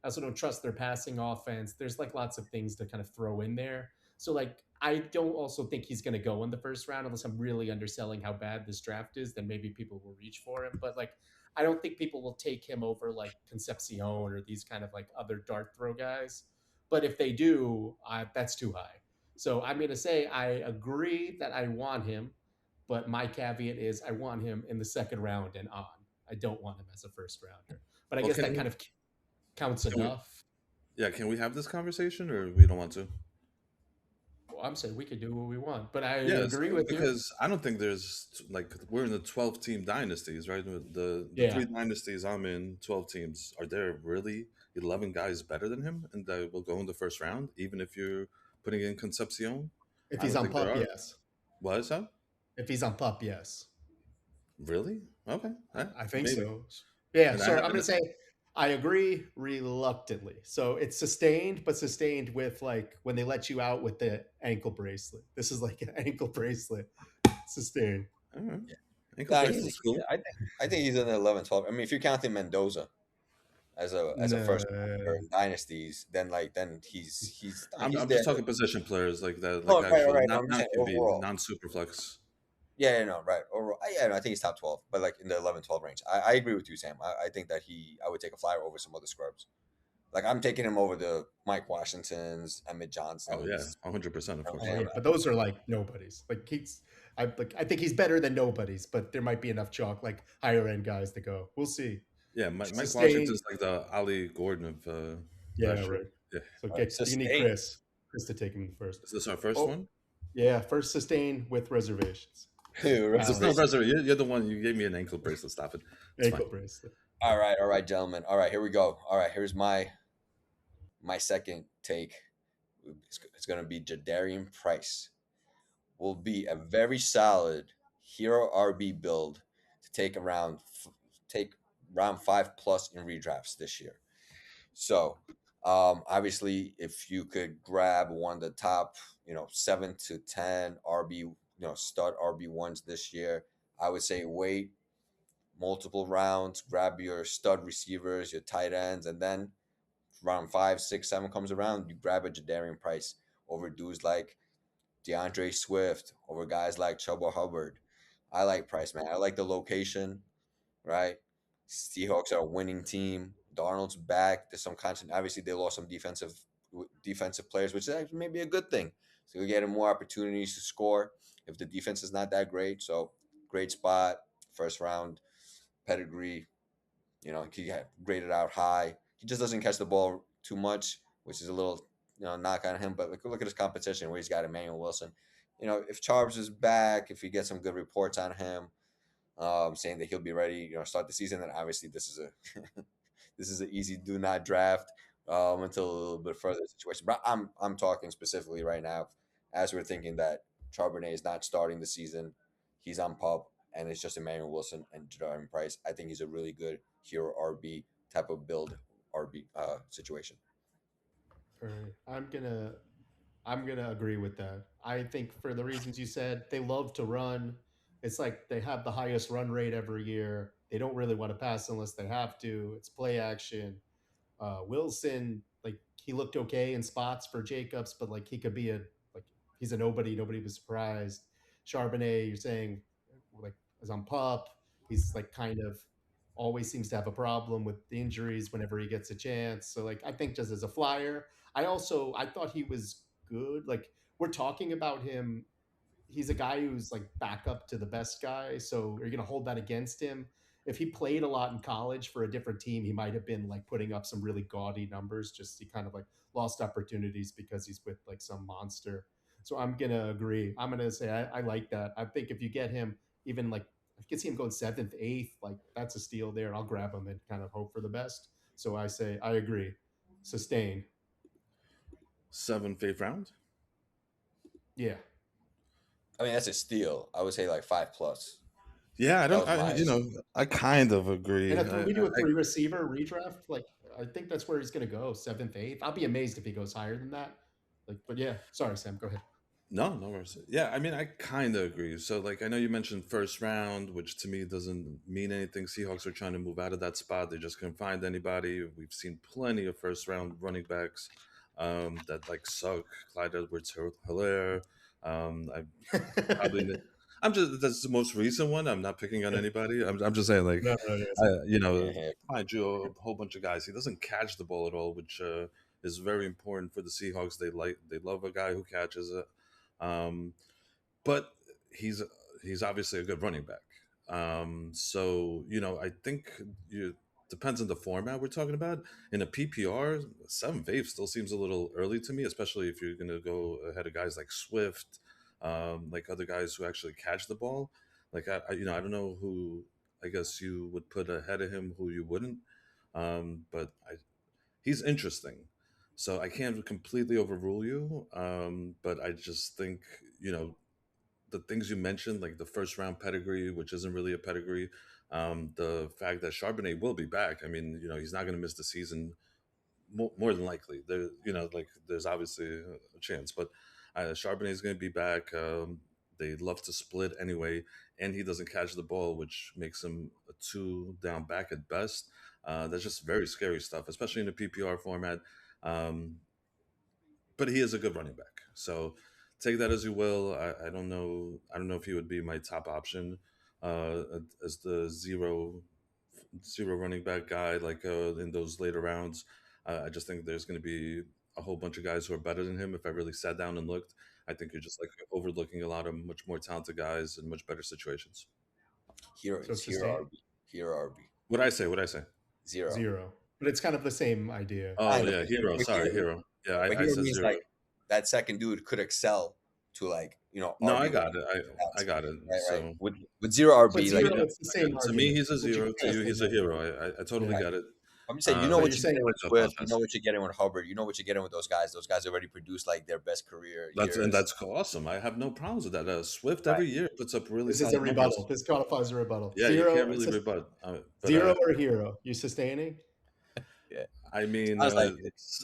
I also don't trust their passing offense. There's like lots of things to kind of throw in there. So like I don't also think he's going to go in the first round unless I'm really underselling how bad this draft is. Then maybe people will reach for him. But like I don't think people will take him over like Concepcion or these kind of like other dart throw guys. But if they do, that's too high. So I'm going to say I agree that I want him, but my caveat is I want him in the second round and on. I don't want him as a first rounder. But I Well, guess that kind of counts can we, enough. yeah, can we have this conversation or we don't want to? Well, I'm saying we could do what we want, but I Yes, agree with you. because I don't think there's like we're in the 12-team dynasties, right? The Yeah. three dynasties I'm in, 12 teams. Are there really 11 guys better than him and that will go in the first round, even if you're putting in Concepcion? If I he's don't on think there pup, are. yes. What is that? If he's on pup, yes. Really? Okay, I think maybe. so. Yeah, And so I'm going to say I agree reluctantly. So it's sustained, but sustained with like when they let you out with the ankle bracelet. This is like an ankle bracelet sustained. all right. Yeah. Ankle Nah, bracelet's cool. I think he's in the 11, 12. I mean, if you're counting Mendoza as a first No. rounder in dynasties, then he's I'm there. just talking position players like that, Oh, like right, actual right. No, not I'm just not saying QB, overall. non superflex. Yeah, no, right. Overall, yeah, no, I think he's top 12, but like in the 11, 12 range. I agree with you, Sam. I think that I would take a flyer over some other scrubs. Like I'm taking him over the Mike Washingtons, Emmett Oh yeah, Johnsons. 100%, of You know, course. Oh, yeah, but those are like nobodies. Like I think he's better than nobodies, but there might be enough chalk like higher end guys to go. We'll see. Yeah, Mike Sustained. Washington's like the Ali Gordon of Yeah, last year. right. Yeah. So Right, you need sustained. Chris to take him first. Is this our first Oh, one? yeah, first sustain with reservations. This is no Reservation. reservation. You're the one. You gave me an ankle bracelet. Stop it. It's Ankle fine. bracelet. All right, gentlemen. All right, here we go. All right, here's my second take. It's going to be Jadarian Price. Will be a very solid hero RB build to take round 5+ in redrafts this year. So Obviously, if you could grab one of the top, 7 to 10 RB, stud RB1s this year, I would say wait multiple rounds, grab your stud receivers, your tight ends, and then round 5, 6, 7 comes around, you grab a Jadarian Price over dudes like DeAndre Swift, over guys like Chuba Hubbard. I like Price, man. I like the location, right? Seahawks are a winning team. Darnold's back. There's some constant. Obviously, they lost some defensive players, which is maybe a good thing. So you're getting more opportunities to score if the defense is not that great. So great spot, first round pedigree. He got graded out high. He just doesn't catch the ball too much, which is a little knock on him. But look at his competition where he's got Emmanuel Wilson. If Charles is back, if you get some good reports on him, saying that he'll be ready, start the season, then obviously this is a this is an easy do not draft until a little bit further situation. But I'm talking specifically right now as we're thinking that Charbonnet is not starting the season. He's on PUP, and it's just Emmanuel Wilson and Jadarian Price. I think he's a really good hero RB type of build RB situation. All right. I'm gonna agree with that. I think for the reasons you said, they love to run. It's like they have the highest run rate every year. They don't really want to pass unless they have to. It's play action. Wilson, like he looked okay in spots for Jacobs, but like he could be like he's a nobody. Nobody was surprised. Charbonnet, you're saying like is on pup. He's like kind of always seems to have a problem with the injuries whenever he gets a chance. So like I think just as a flyer, I thought he was good. Like we're talking about him, he's a guy who's like backup to the best guy. So are you going to hold that against him? If he played a lot in college for a different team, he might have been like putting up some really gaudy numbers. Just he kind of like lost opportunities because he's with like some monster. So I'm gonna agree. I'm gonna say I like that. I think if you get him, even like I can see him going seventh, eighth, like that's a steal there. I'll grab him and kind of hope for the best. So I say I agree. Sustain. 7th, 8th round. Yeah. I mean, that's a steal. I would say like 5+. Yeah, That was I kind of agree. And if we do a three receiver redraft, like I think that's where he's going to go, seventh, eighth. I'll be amazed if he goes higher than that. Like, but yeah, sorry, Sam, go ahead. No, no worries. Yeah, I mean, I kind of agree. So, like, I know you mentioned first round, which to me doesn't mean anything. Seahawks are trying to move out of that spot. They just couldn't find anybody. We've seen plenty of first round running backs that like suck. Clyde Edwards-Helaire. I probably. I'm just that's the most recent one. I'm not picking on anybody. I'm just saying like, No, yes. find you a whole bunch of guys. He doesn't catch the ball at all, which is very important for the Seahawks. They love a guy who catches it. But he's obviously a good running back. So I think you depends on the format we're talking about. In a PPR, 7th, 8th still seems a little early to me, especially if you're going to go ahead of guys like Swift, like other guys who actually catch the ball. Like I don't know who I guess you would put ahead of him, who you wouldn't. But he's interesting. So I can't completely overrule you, but I just think the things you mentioned, like the first round pedigree, which isn't really a pedigree, the fact that Charbonnet will be back. I mean, he's not going to miss the season more than likely. There, like there's obviously a chance, but Charbonnet is going to be back. They love to split anyway, and he doesn't catch the ball, which makes him a 2 down back at best. That's just very scary stuff, especially in the PPR format. But he is a good running back. So take that as you will. I don't know. I don't know if he would be my top option as the zero running back guy, like in those later rounds. I just think there's going to be a whole bunch of guys who are better than him. If I really sat down and looked, I think you're just like overlooking a lot of much more talented guys in much better situations. Hero RB. Hero RB. What'd I say? Zero. But it's kind of the same idea. Oh yeah, hero. Sorry, hero. Yeah, I said zero. Like, that second dude could excel to like No, I got it. I got it. Right, so right. With zero RB, But zero, it's the same to me, he's a zero. To you, he's a hero. I totally got it. I'm just saying, what you're getting with Swift, you know what you're getting with Hubbard, you know what you're getting with those guys. Those guys already produced like their best career years. And that's awesome. I have no problems with that. Swift every year puts up really. This is a rebuttal. This qualifies a rebuttal. Yeah, zero, you can't really rebut. Zero or hero? You sustaining? Yeah. I mean, I was like,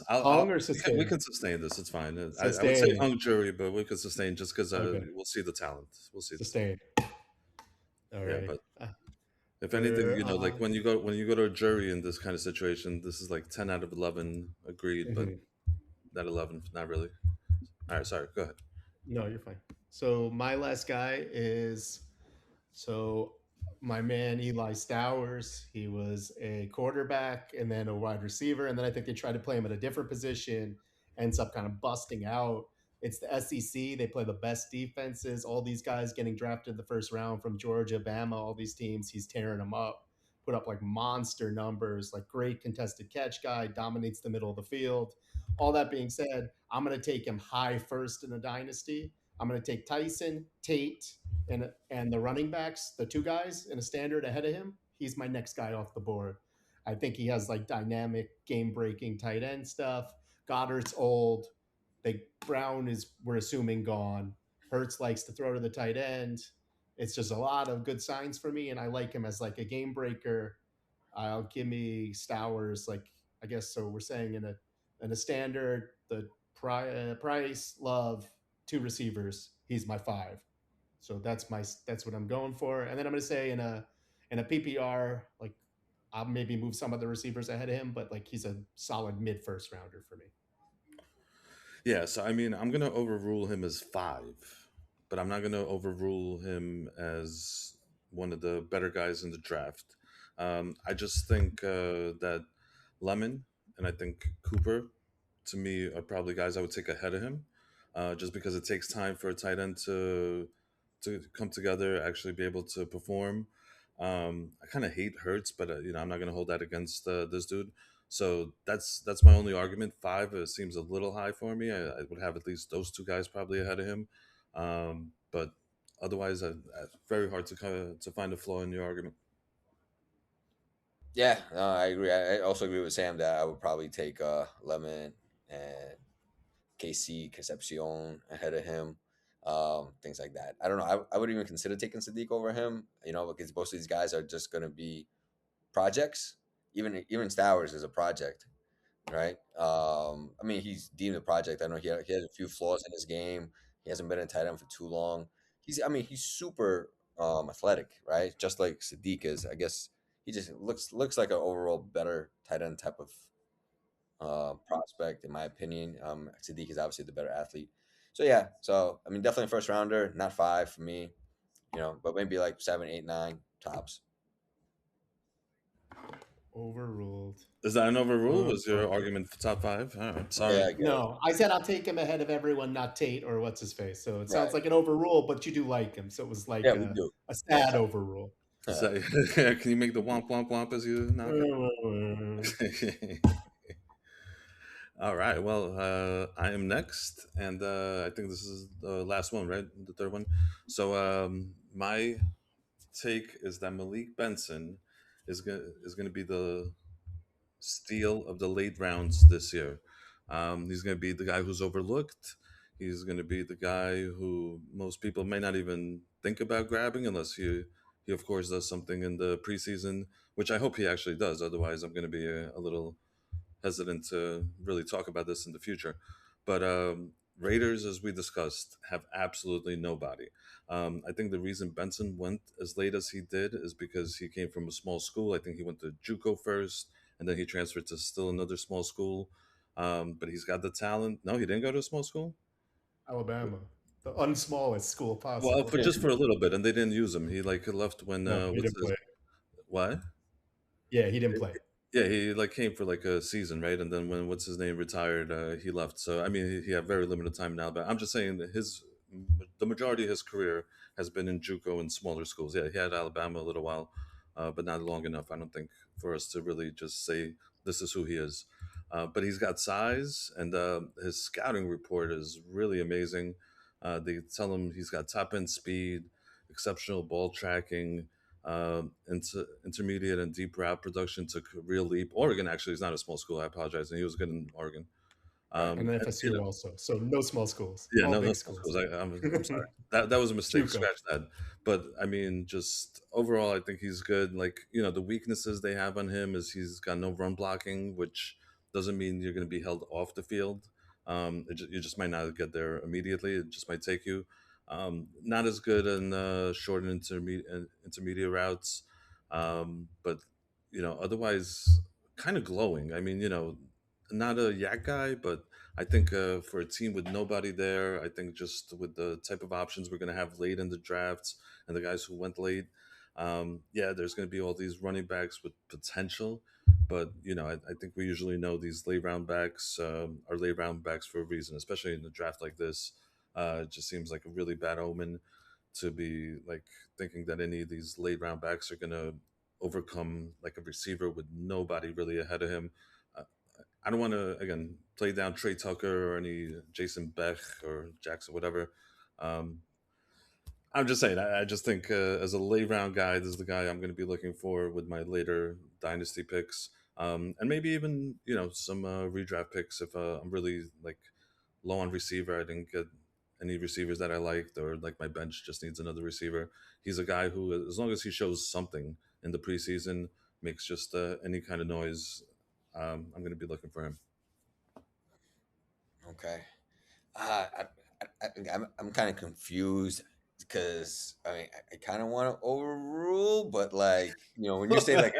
Hung or we sustain? can sustain this. It's fine. I would say Sustain. hung jury, but we could sustain just because Okay. we'll see the talent. We'll see. Sustain. Yeah, Alrighty. but if anything, We're like on. when you go to a jury in this kind of situation, this is like 10 out of 11 agreed, but Mhm. not 11, not really. All right, sorry. Go ahead. No, you're fine. So my last guy is so my man Eli Stowers. He was a quarterback and then a wide receiver, and then I think they tried to play him at a different position. Ends up kind of busting out. It's the SEC. They play the best defenses. All these guys getting drafted in the first round from Georgia, Bama, all these teams. He's tearing them up. Put up like monster numbers, like great contested catch guy, dominates the middle of the field. All that being said, I'm going to take him high first in a dynasty. I'm going to take Tyson, Tate, and the running backs, the two guys in a standard ahead of him. He's my next guy off the board. I think he has like dynamic, game breaking tight end stuff. Goddard's old. They Brown is we're assuming gone. Hertz likes to throw to the tight end. It's just a lot of good signs for me, and I like him as like a game breaker. I'll give me Stowers, like I guess so. We're saying in a standard, the Price, Love, two receivers. He's my five. So that's what I'm going for. And then I'm going to say in a PPR, like I'll maybe move some of the receivers ahead of him, but like he's a solid mid first rounder for me. Yeah, so I mean, I'm gonna overrule him as 5, but I'm not gonna overrule him as one of the better guys in the draft. I just think that Lemon and I think Cooper, to me, are probably guys I would take ahead of him, just because it takes time for a tight end to come together, actually be able to perform. I kind of hate Hurts, but I'm not gonna hold that against this dude. So that's my only argument. 5 seems a little high for me. I would have at least those two guys probably ahead of him. But otherwise, very hard to to find a flaw in your argument. yeah, no, I agree. I also agree with Sam that I would probably take Lemon and KC Concepcion ahead of him. Things like that. I don't know. I would even consider taking Sadiq over him, because most of these guys are just going to be projects. Even Stowers is a project, right? I mean, he's deemed a project. I know he has a few flaws in his game. He hasn't been a tight end for too long. He's super athletic, right? Just like Sadiq is. I guess he just looks like an overall better tight end type of prospect, in my opinion. Sadiq is obviously the better athlete. So yeah, I mean, definitely a first rounder, not 5 for me, but maybe like 7, 8, 9 tops. Overruled. Is that an overrule? Was your Overruled. argument for top 5? All right, Yeah, sorry. I guess. No, I said I'll take him ahead of everyone, not Tate or what's his face. So it sounds Right. like an overrule, but you do like him. So it was like Yeah, we do. a sad overrule. So, can you make the womp womp womp as you knock it? All right. Well, I am next, and I think this is the last one, right? The third one. So my take is that Malik Benson is gonna be the steal of the late rounds this year. He's gonna be the guy who's overlooked. He's gonna be the guy who most people may not even think about grabbing unless he of course does something in the preseason, which I hope he actually does. Otherwise, I'm gonna be a little hesitant to really talk about this in the future. But Raiders, as we discussed, have absolutely nobody. I think the reason Benson went as late as he did is because he came from a small school. I think he went to JUCO first, and then he transferred to still another small school. But he's got the talent. No, he didn't go to a small school. Alabama, the unsmallest school Well, possible. for just for a little bit, and they didn't use him. He like left when No, he what's didn't his play. what? Yeah, he didn't play. Yeah, he like came for like a season, right? And then when what's his name retired, he left. So I mean, he had very limited time now. But I'm just saying that the majority of his career has been in JUCO and smaller schools. Yeah, he had Alabama a little while, but not long enough. I don't think for us to really just say this is who he is. But he's got size, and his scouting report is really amazing. They tell him he's got top end speed, exceptional ball tracking, intermediate and deep route production took a real leap. Oregon actually is not a small school. I apologize, and he was good in Oregon. Right. And And, you FSU know, also. So no small schools, yeah, all no big small schools. schools. I'm sorry. That was a mistake. JUCO. Scratch that. But I mean, just overall, I think he's good. Like, the weaknesses they have on him is he's got no run blocking, which doesn't mean you're going to be held off the field. You just might not get there immediately. It just might take you. Not as good in short and intermediate routes, but otherwise kind of glowing. I mean, not a yak guy, but I think for a team with nobody there, I think just with the type of options we're going to have late in the drafts and the guys who went late, yeah, there's going to be all these running backs with potential. But I think we usually know these late round backs are late round backs for a reason, especially in a draft like this. It just seems like a really bad omen to be like thinking that any of these late round backs are going to overcome like a receiver with nobody really ahead of him. Uh, I don't want to again play down Trey Tucker or any Jason Beck or Jackson, whatever. Um, I'm just saying. I just think as a late round guy, this is the guy I'm going to be looking for with my later dynasty picks, and maybe even some redraft picks if I'm really like low on receiver. I didn't get any receivers that I liked, or like my bench just needs another receiver. He's a guy who, as long as he shows something in the preseason, makes just any kind of noise. I'm going to be looking for him. Okay. I'm kind of confused because I mean I kind of want to overrule, but like when you say like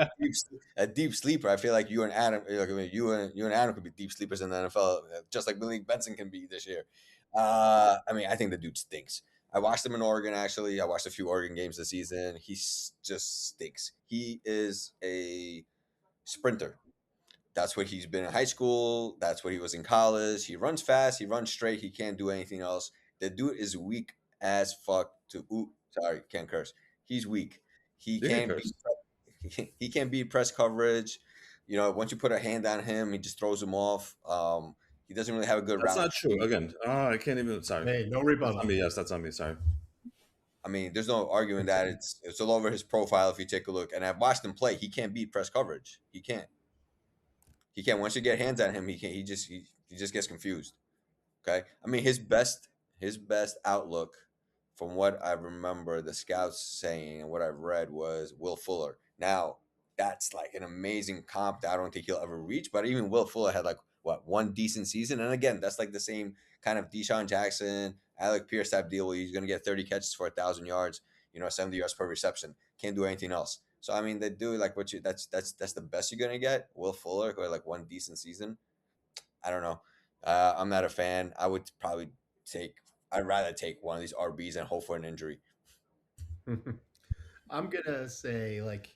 a deep sleeper, I feel like you and Adam, like I mean, you and Adam could be deep sleepers in the NFL, just like Malik Benson can be this year. I mean, I think the dude stinks. I watched him in Oregon. Actually, I watched a few Oregon games this season. Just stinks. He is a sprinter. That's what he's been in high school. That's what he was in college. He runs fast. He runs straight. He can't do anything else. The dude is weak as fuck. Sorry, can't curse. He's weak. He You can can't beat. curse. He can't beat press coverage. Once you put a hand on him, he just throws him off. He doesn't really have a good That's route not true. tree. Again, I can't even. Sorry, Hey, no that's on rebuttal. me. Yes, that's on me. Sorry. I mean, there's no arguing that it's all over his profile if you take a look. And I've watched him play. He can't beat press coverage. He can't. He can't. Once you get hands on him, he can't. He just gets confused. Okay. I mean, his best outlook, from what I remember the scouts saying and what I've read, was Will Fuller. Now, that's like an amazing comp that I don't think he'll ever reach. But even Will Fuller had like one decent season, and again, that's like the same kind of Deshaun Jackson, Alec Pierce type deal where he's going to get 30 catches for 1,000 yards, 70 yards per reception. Can't do anything else. So I mean, they do like what you. That's the best you're gonna get. Will Fuller, who had like one decent season. I don't know. I'm not a fan. I'd rather take one of these RBs and hope for an injury. I'm gonna say like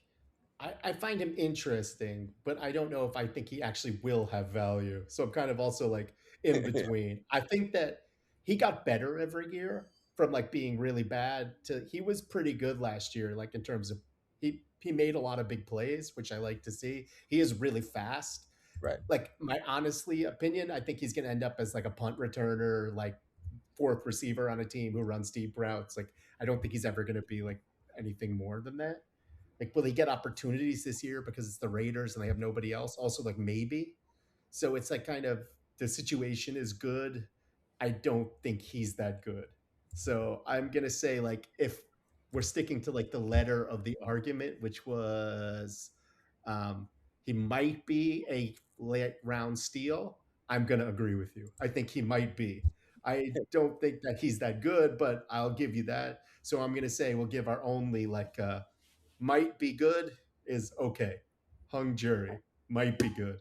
I find him interesting, but I don't know if I think he actually will have value. So I'm kind of also like in between. I think that he got better every year from like being really bad to he was pretty good last year, like in terms of he made a lot of big plays, which I like to see. He is really fast. Right. Like my honestly opinion, I think he's gonna end up as like a punt returner, like fourth receiver on a team who runs deep routes. Like I don't think he's ever gonna be like anything more than that. Like, will he get opportunities this year because it's the Raiders and they have nobody else? Also, like maybe. So it's like kind of the situation is good. I don't think he's that good. So I'm gonna say like if we're sticking to like the letter of the argument, which was um, he might be a late round steal. I'm gonna agree with you. I think he might be. I don't think that he's that good, but I'll give you that. So I'm gonna say we'll give our only like might be good is okay. Hung jury might be good.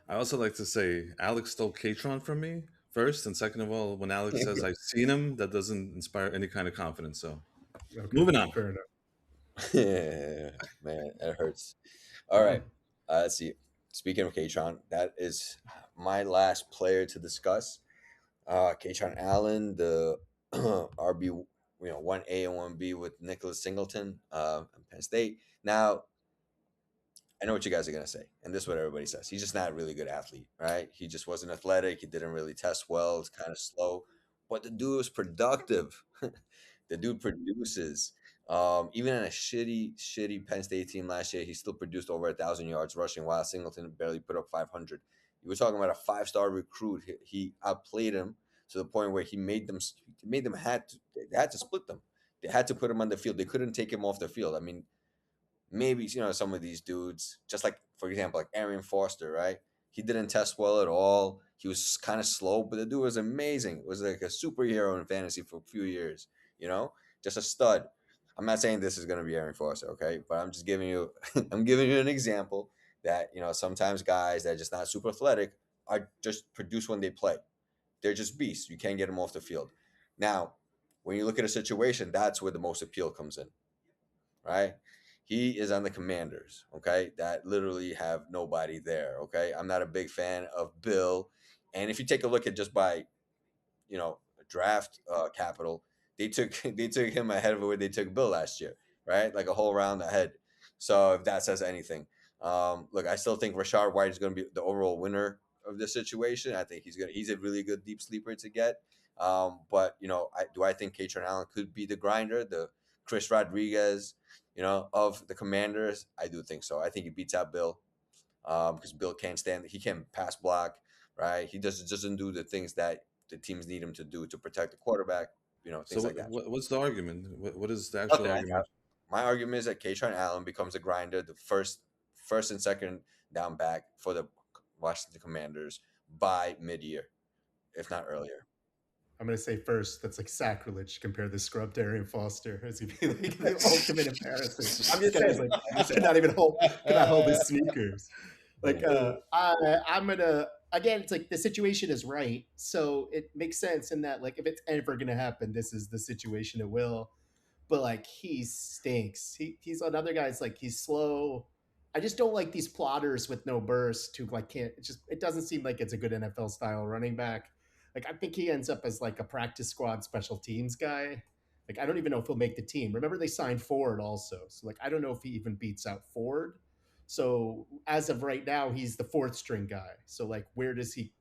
I also like to say Alex stole Kaytron from me first, and second of all, when Alex says I've seen him, that doesn't inspire any kind of confidence. So Okay, moving on. fair enough. Man, that hurts. All right. Let's see. Speaking of Kaytron, that is my last player to discuss. Kaytron Allen, the RB, 1A and 1B with Nicholas Singleton, Penn State. Now, I know what you guys are gonna say, and this is what everybody says. He's just not a really good athlete, right? He just wasn't athletic. He didn't really test well. It's kind of slow, but the dude was productive. The dude produces. Even in a shitty Penn State team last year, he still produced over 1,000 yards rushing, while Singleton barely put up 500. You were talking about a 5-star recruit. He outplayed him to the point where he made them they had to split them. They had to put him on the field. They couldn't take him off the field. I mean, maybe some of these dudes, just like for example, like Arian Foster, right? He didn't test well at all. He was kind of slow, but the dude was amazing. It was like a superhero in fantasy for a few years. Just a stud. I'm not saying this is going to be Arian Foster, okay? But I'm just giving you, I'm giving you an example that sometimes guys that are just not super athletic are just produce when they play. They're just beasts. You can't get them off the field. Now, when you look at a situation, that's where the most appeal comes in, right? He is on the Commanders, okay, that literally have nobody there, okay? I'm not a big fan of Bill. And if you take a look at just by, draft capital, they took they took him ahead of where they took Bill last year, right? Like a whole round ahead. So if that says anything, look, I still think Rashard White is going to be the overall winner of this situation. I think he's a really good deep sleeper to get. But I think Kaytron Allen could be the grinder, the Chris Rodriguez, of the Commanders? I do think so. I think he beats out Bill because Bill can't stand. He can't pass block, right? He doesn't do the things that the teams need him to do to protect the quarterback. So Things like that. what's the argument? What is the actual Nothing. argument? My argument is that Kaytron Allen becomes a grinder, the first and second down back for the Washington Commanders by mid-year, if not earlier. I'm gonna say first, that's like sacrilege. Compare the scrub Darian Foster as he be like the ultimate embarrassment. I'm just saying. Could not hold his sneakers. I'm gonna again. It's like the situation is right, so it makes sense in that like if it's ever gonna happen, this is the situation it will. But like he stinks. He's another guy's like he's slow. I just don't like these plotters with no burst who like can't. It doesn't seem like it's a good NFL style running back. Like I think he ends up as like a practice squad special teams guy. Like I don't even know if he'll make the team. Remember they signed Ford also, so like I don't know if he even beats out Ford. So as of right now, he's the fourth string guy. So like where does he?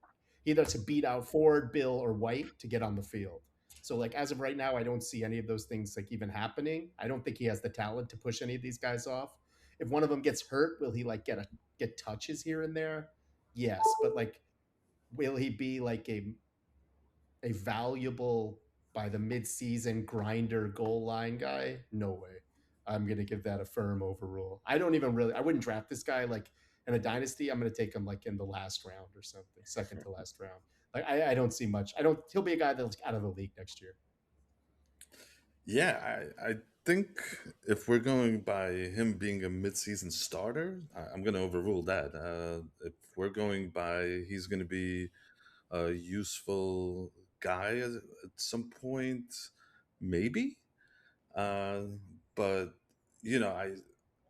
He either has to beat out Ford, Bill, or White to get on the field. So like as of right now, I don't see any of those things like even happening. I don't think he has the talent to push any of these guys off. If one of them gets hurt, will he like get touches here and there? Yes, but like will he be like a valuable by the midseason grinder goal line guy? No way. I'm gonna give that a firm overrule. I wouldn't draft this guy like in a dynasty. I'm gonna take him like in the last round or something, second to last round. Like I don't see much. He'll be a guy that's out of the league next year. Yeah, I think if we're going by him being a midseason starter, I'm going to overrule that. If we're going by he's going to be a useful guy at some point, maybe. Uh, but I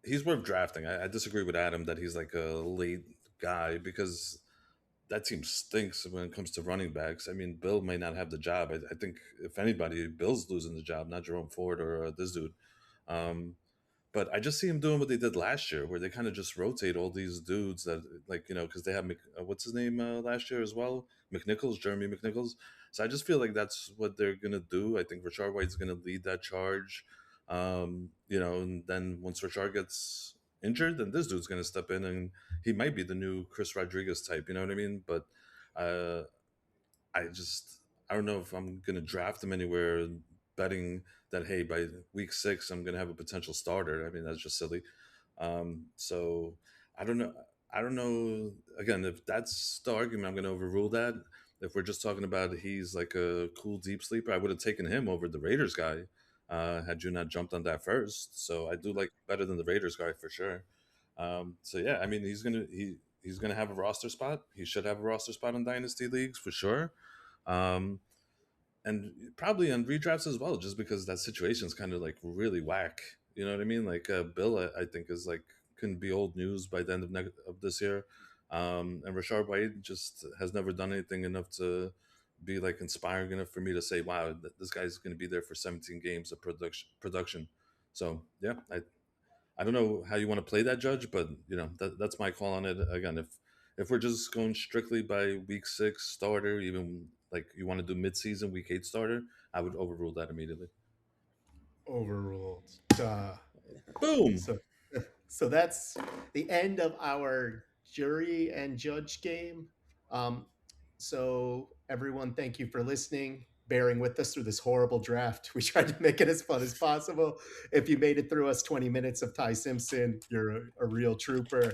he's worth drafting. I disagree with Adam that he's like a late guy because that team stinks when it comes to running backs. I mean, Bill may not have the job. I think if anybody, Bill's losing the job, not Jerome Ford or this dude. Um, but I just see him doing what they did last year, where they kind of just rotate all these dudes that, like, because they have what's his name last year as well, Jeremy McNichols. So I just feel like that's what they're gonna do. I think Rashard White's gonna lead that charge. And then once Rashard gets injured, then this dude's gonna step in, and he might be the new Chris Rodriguez type. You know what I mean? But uh, I don't know if I'm gonna draft him anywhere betting that hey by week 6 I'm gonna have a potential starter. I mean that's just silly. So I don't know. I don't know. Again, if that's the argument, I'm gonna overrule that. If we're just talking about he's like a cool deep sleeper, I would have taken him over the Raiders guy had you not jumped on that first. So I do like better than the Raiders guy for sure. So yeah, I mean he's gonna have a roster spot. He should have a roster spot in dynasty leagues for sure. Um, and probably on redrafts as well, just because that situation is kind of like really whack. You know what I mean? Like Bill, I think is like can be old news by the end of this year, and Rashard White just has never done anything enough to be like inspiring enough for me to say, wow, this guy's going to be there for 17 games of production. So yeah, I don't know how you want to play that, Judge, but that's my call on it. Again, if we're just going strictly by week 6 starter, even like you want to do midseason week 8 starter, I would overrule that immediately. Overruled. Boom. So that's the end of our jury and judge game. So everyone, thank you for listening, bearing with us through this horrible draft. We tried to make it as fun as possible. If you made it through us 20 minutes of Ty Simpson, you're a real trooper.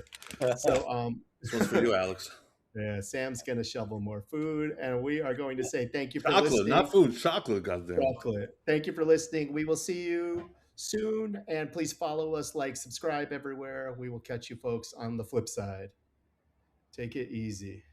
So This one's for you, Alex. yeah, Sam's gonna shovel more food, and we are going to say thank you for Chocolate, listening. not food. Chocolate, goddamn. Chocolate. Thank you for listening. We will see you soon, and please follow us, like, subscribe everywhere. We will catch you folks on the flip side. Take it easy.